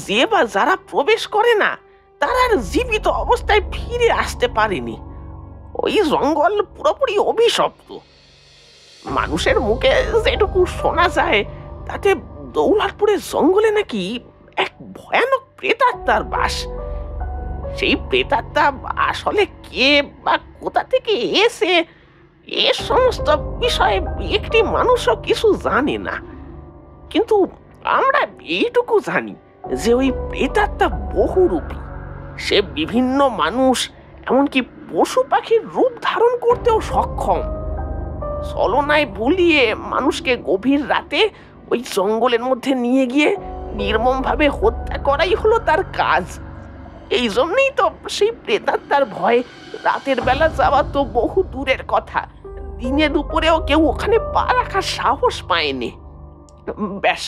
যে বা যারা প্রবেশ করে না তারা আর জীবিত অবস্থায় ফিরে আসতে পারেনি। ওই জঙ্গল পুরোপুরি অভিশপ্ত। মানুষের মুখে যেটুকু শোনা যায় তাতে দৌলতপুরের জঙ্গলে নাকি এক ভয়ানক প্রেতাত্মার বাস। সেই প্রেতাত্মা আসলে কে বা কোথা থেকে এসে এ সমস্ত বিষয়ে একটি মানুষও কিছু জানে না। কিন্তু আমরা এইটুকু জানি যে ওই প্রেতাত্মা বহুরূপী। সে বিভিন্ন মানুষ, এমনকি পশু পাখির রূপ ধারণ করতেও সক্ষম। ছলনায় ভুলিয়ে মানুষকে গভীর রাতে ওই জঙ্গলের মধ্যে নিয়ে গিয়ে নির্মমভাবে হত্যা করাই হলো তার কাজ। এই জন্যই তো সেই প্রেতাত্মার ভয় রাতের বেলা যাওয়া তো বহু দূরের কথা, দিনে দুপুরেও কেউ ওখানে পা রাখার সাহস পায়নি। ব্যাস,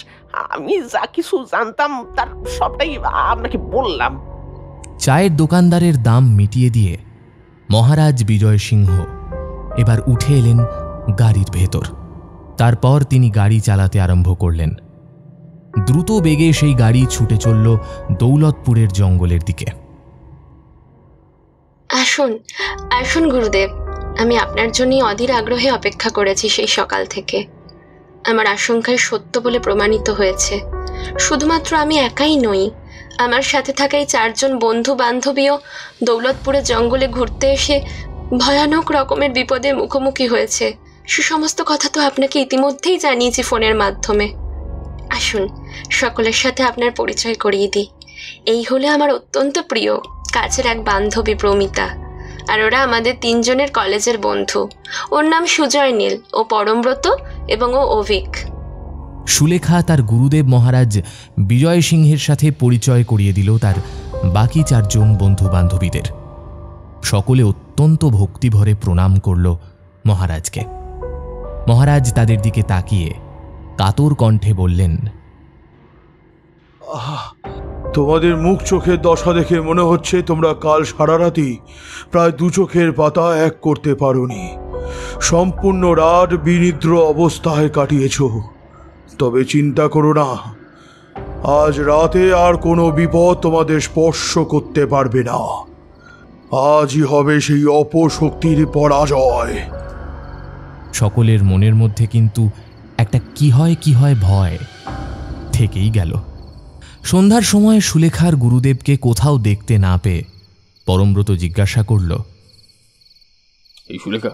আমি যা কিছু জানতাম তার সবটাই আপনাকে বললাম। চায়ের দোকানদারের দাম মিটিয়ে দিয়ে মহারাজ বিজয় সিংহ এবার উঠে এলেন গাড়ির ভেতর। তারপর তিনি গাড়ি চালাতে আরম্ভ করলেন। দ্রুত বেগে সেই গাড়ি ছুটে চলল দৌলতপুরের জঙ্গলের দিকে। আসুন আসুন গুরুদেব, আমি আপনার জন্যই অধীর আগ্রহে অপেক্ষা করেছি সেই সকাল থেকে। আমার আশঙ্কায় সত্য বলে প্রমাণিত হয়েছে। শুধুমাত্র আমি একাই নই, আমার সাথে থাকা এই 4 জন বন্ধু বান্ধবীও দৌলতপুরের জঙ্গলে ঘুরতে এসে ভয়ানক রকমের বিপদের মুখোমুখি হয়েছে। সে সমস্ত কথা তো আপনাকে ইতিমধ্যেই জানিয়েছি ফোনের মাধ্যমে। আসুন সকলের সাথে আপনার পরিচয় করিয়ে দিই। এই হলো আমার অত্যন্ত প্রিয় কাছের এক বান্ধবী প্রমিতা, আর ওরা আমাদের 3 জনের কলেজের বন্ধু। ওর নাম সুজয় নীল, ও পরমব্রত এবং ও অভিক। সুলেখা তার গুরুদেব মহারাজ বিজয় সিংহের সাথে পরিচয় করিয়ে দিল তার বাকি 4 জন বন্ধু বান্ধবীদের। সকলে অত্যন্ত ভক্তিভরে প্রণাম করল মহারাজকে। মহারাজ তাদের দিকে তাকিয়ে কাতর কণ্ঠে বললেন, তোমাদের মুখ চোখের দশা দেখে মনে হচ্ছে তোমরা কাল সারা রাতি প্রায় 2 চোখের পাতা এক করতে পারোনি। সম্পূর্ণ রাত বিনিদ্র অবস্থায় কাটিয়েছ। তবে চিন্তা করো না, আজ রাতে আর কোনো বিপদ তোমাদের স্পর্শ করতে পারবে না। আজই হবে সেই অপশক্তির পরাজয়। সকলের মনের মধ্যে কিন্তু একটা কি হয় ভয় থেকেই গেল। সন্ধ্যার সময় সুলেখার গুরুদেবকে কোথাও দেখতে না পেয়ে পরমব্রত জিজ্ঞাসা করল, এই সুলেখা,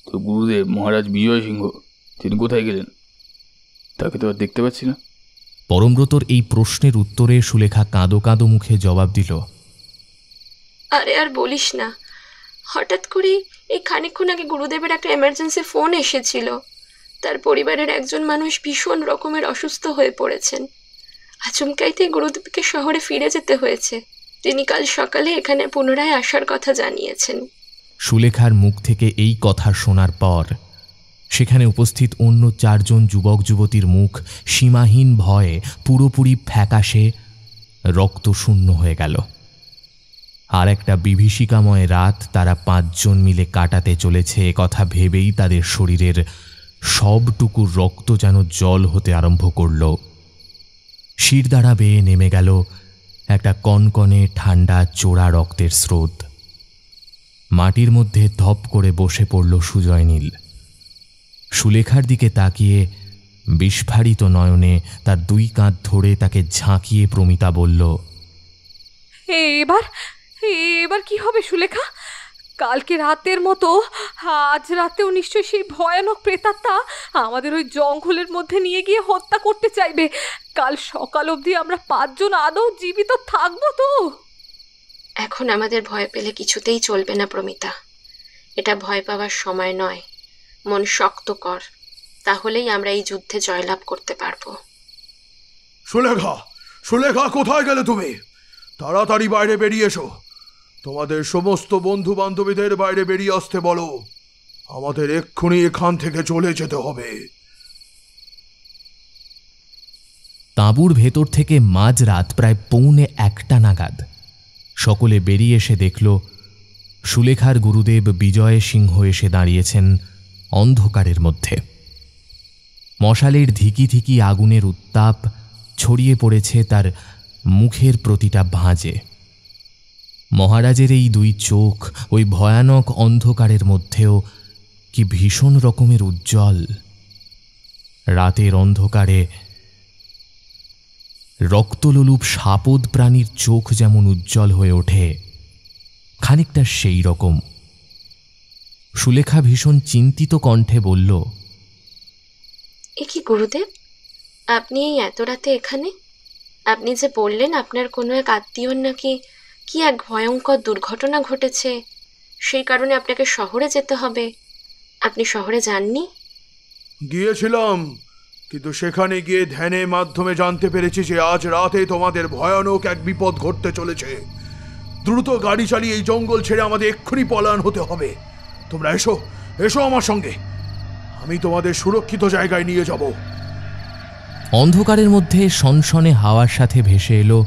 তো গুরুদেব মহারাজ বিজয় সিংহ তিনি কোথায় গেলেন? তাকে তো আর দেখতে পাচ্ছি না। পরমব্রতর এই প্রশ্নের উত্তরে সুলেখা কাঁদো কাঁদো মুখে জবাব দিল, আরে আর বলিস না, হঠাৎ করেই এই খানিকক্ষণ আগে গুরুদেবের একটা এমার্জেন্সি ফোন এসেছিল। তার পরিবারের একজন মানুষ ভীষণ রকমের অসুস্থ হয়ে পড়েছেন। আচমকাইতে গুরুদেবকে শহরে ফিরে যেতে হয়েছে। তিনি কাল সকালে এখানে পুনরায় আসার কথা জানিয়েছেন। সুলেখার মুখ থেকে এই কথা শোনার পর সেখানে উপস্থিত অন্য 4 জন যুবক যুবতীর মুখ সীমাহীন ভয়ে পুরোপুরি ফ্যাকাশে রক্তশূন্য হয়ে গেল। আর একটা বিভীষিকাময় রাত তারা 5 জন মিলে কাটাতে চলেছে কথা ভেবেই তাদের শরীরের সবটুকু রক্ত যেন জল হতে আরম্ভ করল। শিরদাঁড়া বেয়ে নেমে গেল একটা কনকনে ঠান্ডা চোরা রক্তের স্রোত। মাটির মধ্যে ধপ করে বসে পড়ল সুজয় নীল। সুলেখার দিকে তাকিয়ে বিস্ফারিত নয়নে তার 2 কাঁধ ধরে তাকে ঝাঁকিয়ে প্রমিতা বলল, এবার কি হবে সুলেখা? কালকে রাতের মতো আজ রাতেও নিশ্চয়ই সেই ভয়ানক প্রেতাত্মা আমাদের ওই জঙ্গলের মধ্যে নিয়ে গিয়ে হত্যা করতে চাইবে। কাল সকাল অবধি আমরা 5 জন আদৌ জীবিত থাকবো তো? এখন আমাদের ভয় পেলে কিছুতেই চলবে না প্রমিতা। এটা ভয় পাওয়ার সময় নয়। মন শক্ত কর, তাহলেই আমরা এই যুদ্ধে জয়লাভ করতে পারবো। সুলেখা, কোথায় গেলে তুমি? তাড়াতাড়ি বাইরে বেরিয়ে এসো। তোমাদের সমস্ত বন্ধু বান্ধবীদের বাইরে বেরিয়ে আসতে বলো। আমাদের এক্ষুনি এখান থেকে চলে যেতে হবে। তাঁবুর ভেতর থেকে মাঝরাত প্রায় 1:45 নাগাদ সকলে বেরিয়ে এসে দেখল সুলেখার গুরুদেব বিজয় সিংহ এসে দাঁড়িয়েছেন অন্ধকারের মধ্যে। মশালের ধিকি ধিকি আগুনের উত্তাপ ছড়িয়ে পড়েছে তার মুখের প্রতিটা ভাঁজে। মহারাজের এই 2 চোখ ওই ভয়ানক অন্ধকারের মধ্যেও কি ভীষণ রকমের উজ্জ্বল। রাতের অন্ধকারে রক্তলোলুপ সাপদ প্রাণীর চোখ যেমন উজ্জ্বল হয়ে ওঠে, খানিকটা সেই রকম। সুলেখা ভীষণ চিন্তিত কণ্ঠে বলল, এ কি গুরুদেব, আপনি এই এত রাতে এখানে? আপনি যে বললেন আপনার কোনো এক আত্মীয়র নাকি কি এক ভয়ঙ্কর দুর্ঘটনা ঘটেছে, সেই কারণে আপনাকে শহরে যেতে হবে। আপনি শহরে যাননি? গিয়েছিলাম, কিন্তু সেখানে গিয়ে ধ্যানের মাধ্যমে জানতে পেরেছি যে আজ রাতে তোমাদের ভয়ানক এক বিপদ ঘটতে চলেছে। দ্রুত গাড়ি চালিয়ে এই জঙ্গল ছেড়ে আমাদের এক্ষুনি পলায়ন হতে হবে। তোমরা এসো আমার সঙ্গে, আমি তোমাদের সুরক্ষিত জায়গায় নিয়ে যাব। অন্ধকারের মধ্যে সনসনে হাওয়ার সাথে ভেসে এলো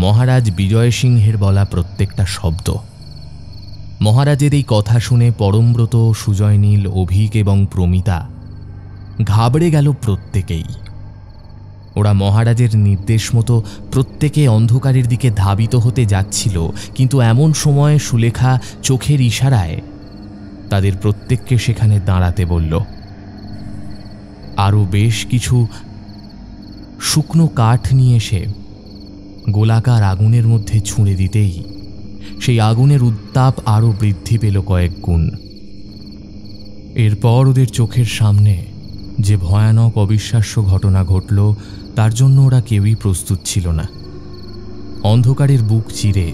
মহারাজ বিজয় সিংহের বলা প্রত্যেকটা শব্দ। মহারাজের এই কথা শুনে পরমব্রত, সুজয় নীল, অভিক এবং প্রমিতা ঘাবড়ে গেল প্রত্যেকেই। ওরা মহারাজের নির্দেশ মতো প্রত্যেকে অন্ধকারের দিকে ধাবিত হতে যাচ্ছিল, কিন্তু এমন সময় সুলেখা চোখের ইশারায় তাদের প্রত্যেককে সেখানে দাঁড়াতে বলল। আরও বেশ কিছু শুকনো কাঠ নিয়ে এসে গোলাকার আগুনের মধ্যে ছুঁড়ে দিতেই সেই আগুনের উত্তাপ আরও বৃদ্ধি পেল কয়েক গুণ। এরপর ওদের চোখের সামনে যে ভয়ানক অবিশ্বাস্য ঘটনা ঘটল তার জন্য ওরা কেউই প্রস্তুত ছিল না। অন্ধকারের বুক চিরে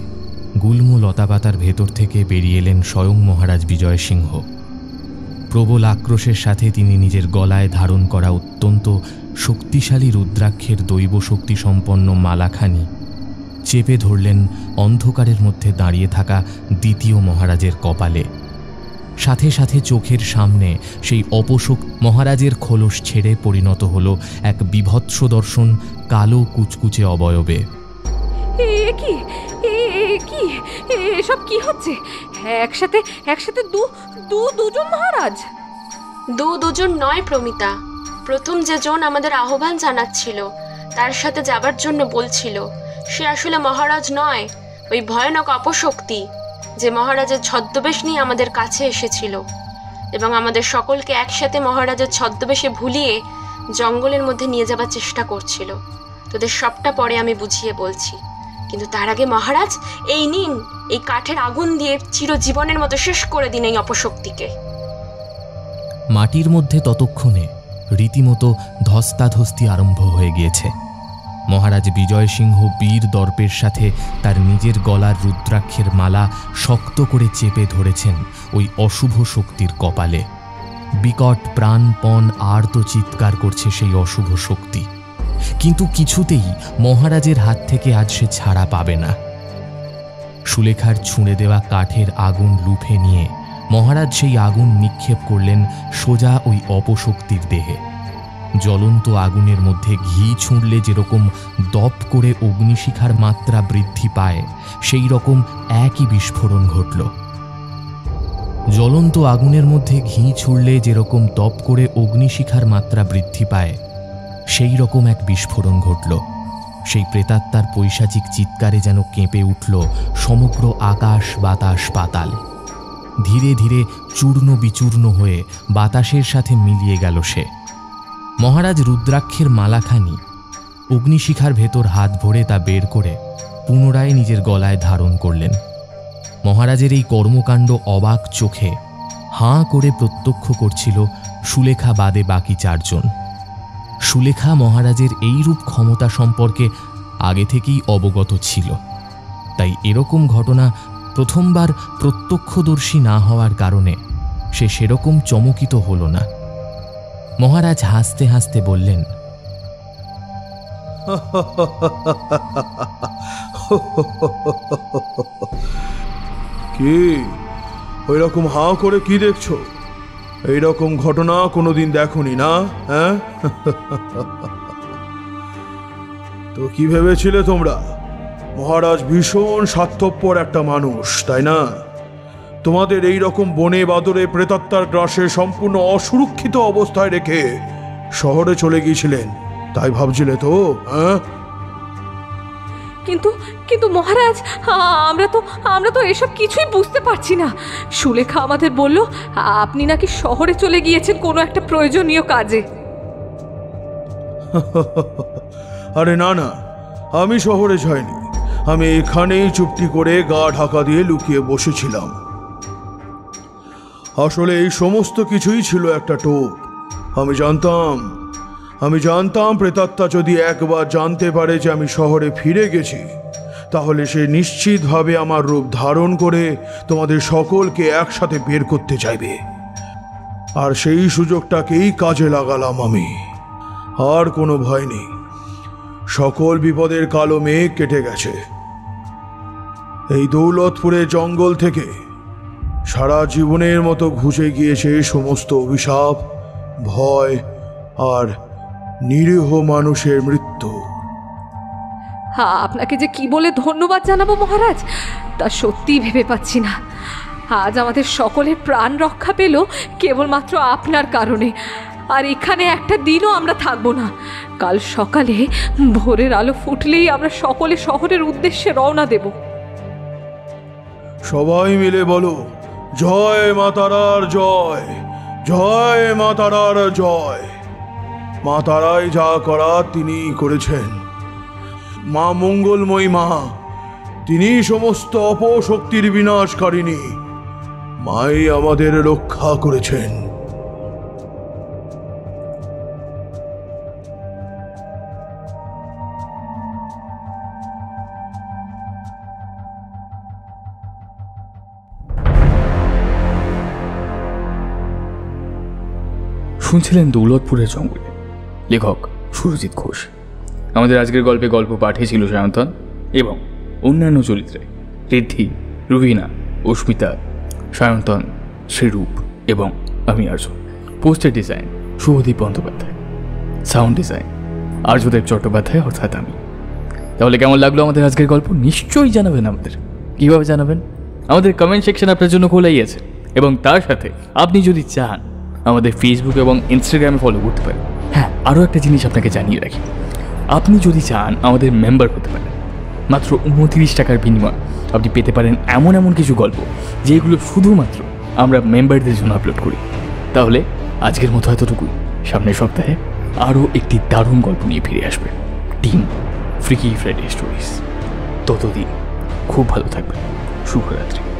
গুল্ম লতাপাতার ভেতর থেকে বেরিয়ে এলেন স্বয়ং মহারাজ বিজয় সিংহ। প্রবল আক্রোশের সাথে তিনি নিজের গলায় ধারণ করা অত্যন্ত শক্তিশালী রুদ্রাক্ষের দৈব শক্তি সম্পন্ন মালাখানি চেপে ধরলেন অন্ধকারের মধ্যে দাঁড়িয়ে থাকা দ্বিতীয় মহারাজের কপালে। সাথে সাথে চোখের সামনে সেই অপশোক মহারাজের খোলস ছেড়ে পরিণত হল এক বিভৎস দর্শন কালো কুচকুচে অবয়বে। এসব কি হচ্ছে? একসাথে দুজন মহারাজ? দুজন নয় প্রমিতা, প্রথম যে জন আমাদের আহ্বান জানাচ্ছিল তার সাথে যাবার জন্য বলছিল, সে আসলে মহারাজ নয়, ওই ভয়ানক অপশক্তি যে মহারাজের ছদ্মবেশ নিয়ে আমাদের কাছে এসেছিল। এবং আমাদের সকলকে একসাথে মহারাজের ছদ্মবেশে ভুলিয়ে জঙ্গলের মধ্যে নিয়ে যাবার চেষ্টা করছিল। তোদের সবটা পরে আমি বুঝিয়ে বলছি, কিন্তু তার আগে মহারাজ এই নিন, এই কাঠের আগুন দিয়ে চিরজীবনের মতো শেষ করে দিন এই অপশক্তিকে। মাটির মধ্যে ততক্ষণে রীতিমতো ধস্তাধস্তি আরম্ভ হয়ে গিয়েছে। মহারাজ বিজয় সিংহ বীর দর্পের সাথে তার নিজের গলার রুদ্রাক্ষের মালা শক্ত করে চেপে ধরেছেন ওই অশুভ শক্তির কপালে। বিকট প্রাণপণ আর্ত চিৎকার করছে সেই অশুভ শক্তি, কিন্তু কিছুতেই মহারাজের হাত থেকে আজ সে ছাড়া পাবে না। সুলেখার ছুঁড়ে দেওয়া কাঠের আগুন লুফে নিয়ে মহারাজ সেই আগুন নিক্ষেপ করলেন সোজা ওই অপশক্তির দেহে। জ্বলন্ত আগুনের মধ্যে ঘি ছুঁড়লে যেরকম দপ করে অগ্নিশিখার মাত্রা বৃদ্ধি পায়, সেই রকম একই বিস্ফোরণ ঘটল। জ্বলন্ত আগুনের মধ্যে ঘি ছুঁড়লে যেরকম দপ করে অগ্নিশিখার মাত্রা বৃদ্ধি পায়, সেই রকম এক বিস্ফোরণ ঘটল। সেই প্রেতাত্মার পৈশাচিক চিৎকারে যেন কেঁপে উঠল সমগ্র আকাশ, বাতাস, পাতাল। ধীরে ধীরে চূর্ণ বিচূর্ণ হয়ে বাতাসের সাথে মিলিয়ে গেল সে। মহারাজ রুদ্রাক্ষের মালাখানি অগ্নিশিখার ভেতর হাত ভরে তা বের করে পুনরায় নিজের গলায় ধারণ করলেন। মহারাজের এই কর্মকাণ্ড অবাক চোখে হাঁ করে প্রত্যক্ষ করছিল সুলেখা বাদে বাকি চারজন। সুলেখা মহারাজের এইরূপ ক্ষমতা সম্পর্কে আগে থেকেই অবগত ছিল, তাই এরকম ঘটনা প্রথমবার প্রত্যক্ষদর্শী না হওয়ার কারণে সে সেরকম চমকিত হল না। মহারাজ হাসতে হাসতে বললেন, কি ওই রকম হাঁ করে কি দেখছো? এইরকম ঘটনা কোনোদিন দেখোনি না? হ্যাঁ, তো কি ভেবেছিলে তোমরা? মহারাজ ভীষণ স্বার্থপর একটা মানুষ, তাই না? তোমাদের এই রকম বনে বাদরে প্রেতাত্মার গ্রাসে সম্পূর্ণ অসুরক্ষিত অবস্থায় রেখে শহরে চলে গিয়েছিলেন, তাই ভাবছিলে তো? হ্যাঁ, কিন্তু কিন্তু মহারাজ, আমরা তো এসব কিছুই বুঝতে পারছি না। সুলেখা আমাদের বলল আপনি নাকি শহরে চলে গিয়েছেন কোনো একটা প্রয়োজনীয় কাজে। আরে না না, আমি শহরে যাইনি। আমি এখানেই চুপটি করে গা ঢাকা দিয়ে লুকিয়ে বসেছিলাম। আসলে এই সমস্ত কিছুই ছিল একটা টোপ। আমি জানতাম প্রেতাত্মা যদি একবার জানতে পারে যে আমি শহরে ফিরে গেছি, তাহলে সে নিশ্চিতভাবে আমার রূপ ধারণ করে তোমাদের সকলকে একসাথে বের করতে চাইবে। আর সেই সুযোগটাকেই কাজে লাগালাম আমি। আর কোনো ভয় নেই, সকল বিপদের কালো মেঘ কেটে গেছে। এই দৌলতপুরের জঙ্গল থেকে সারা জীবনের মতো ঘুচে গিয়েছে সমস্ত অভিশাপ, ভয় আর নিরীহ মানুষের মৃত্যু। আপনাকে যে কি বলে ধন্যবাদ জানাবো মহারাজ, তা সত্যিই ভেবে পাচ্ছি না। আজ আমাদের সকলের প্রাণ রক্ষা পেল কেবলমাত্র আপনার কারণে। আর এখানে একটা দিনও আমরা থাকবো না। কাল সকালে ভোরের আলো ফুটলেই আমরা সকলে শহরের উদ্দেশ্যে রওনা দেব। সবাই মিলে বলো, জয় মা তারার জয়, জয় মা তারার জয়। মা তারাই যা করার তিনিই করেছেন। মা মঙ্গলময়ী মা, তিনি সমস্ত অপশক্তির বিনাশকারিণী। মাই আমাদের রক্ষা করেছেন। শুনছিলেন দৌলতপুরের জঙ্গলে, লেখক সুরজিৎ ঘোষ। আমাদের আজকের গল্পে গল্প পাঠে ছিল সায়ন্তন এবং অন্যান্য চরিত্রে ঋদ্ধি, রুবিনা, অস্মিতা, সায়ন্তন, শ্রীরূপ এবং আমি Arya. Poster design Shubhadeep Bandyopadhyay, sound design Aryadeb Chattopadhyay অর্থাৎ আমি। তাহলে কেমন লাগলো আমাদের আজকের গল্প নিশ্চয়ই জানাবেন। আমাদের কীভাবে জানাবেন? আমাদের কমেন্ট সেকশন আপনার জন্য খোলাই আছে, এবং তার সাথে আপনি যদি চান আমাদের ফেসবুক এবং ইনস্টাগ্রামে ফলো করতে পারেন। হ্যাঁ, আরও একটা জিনিস আপনাকে জানিয়ে রাখি, আপনি যদি চান আমাদের মেম্বার হতে পারেন। মাত্র 29 টাকার বিনিময়ে আপনি পেতে পারেন এমন কিছু গল্প যেগুলো শুধুমাত্র আমরা মেম্বারদের জন্য আপলোড করি। তাহলে আজকের মতো এতটুকুই। সামনের সপ্তাহে আরও একটি দারুণ গল্প নিয়ে ফিরে আসবে টিম ফ্রিকি ফ্রাইডে স্টোরিজ। ততদিন খুব ভালো থাকবেন। শুভরাত্রি।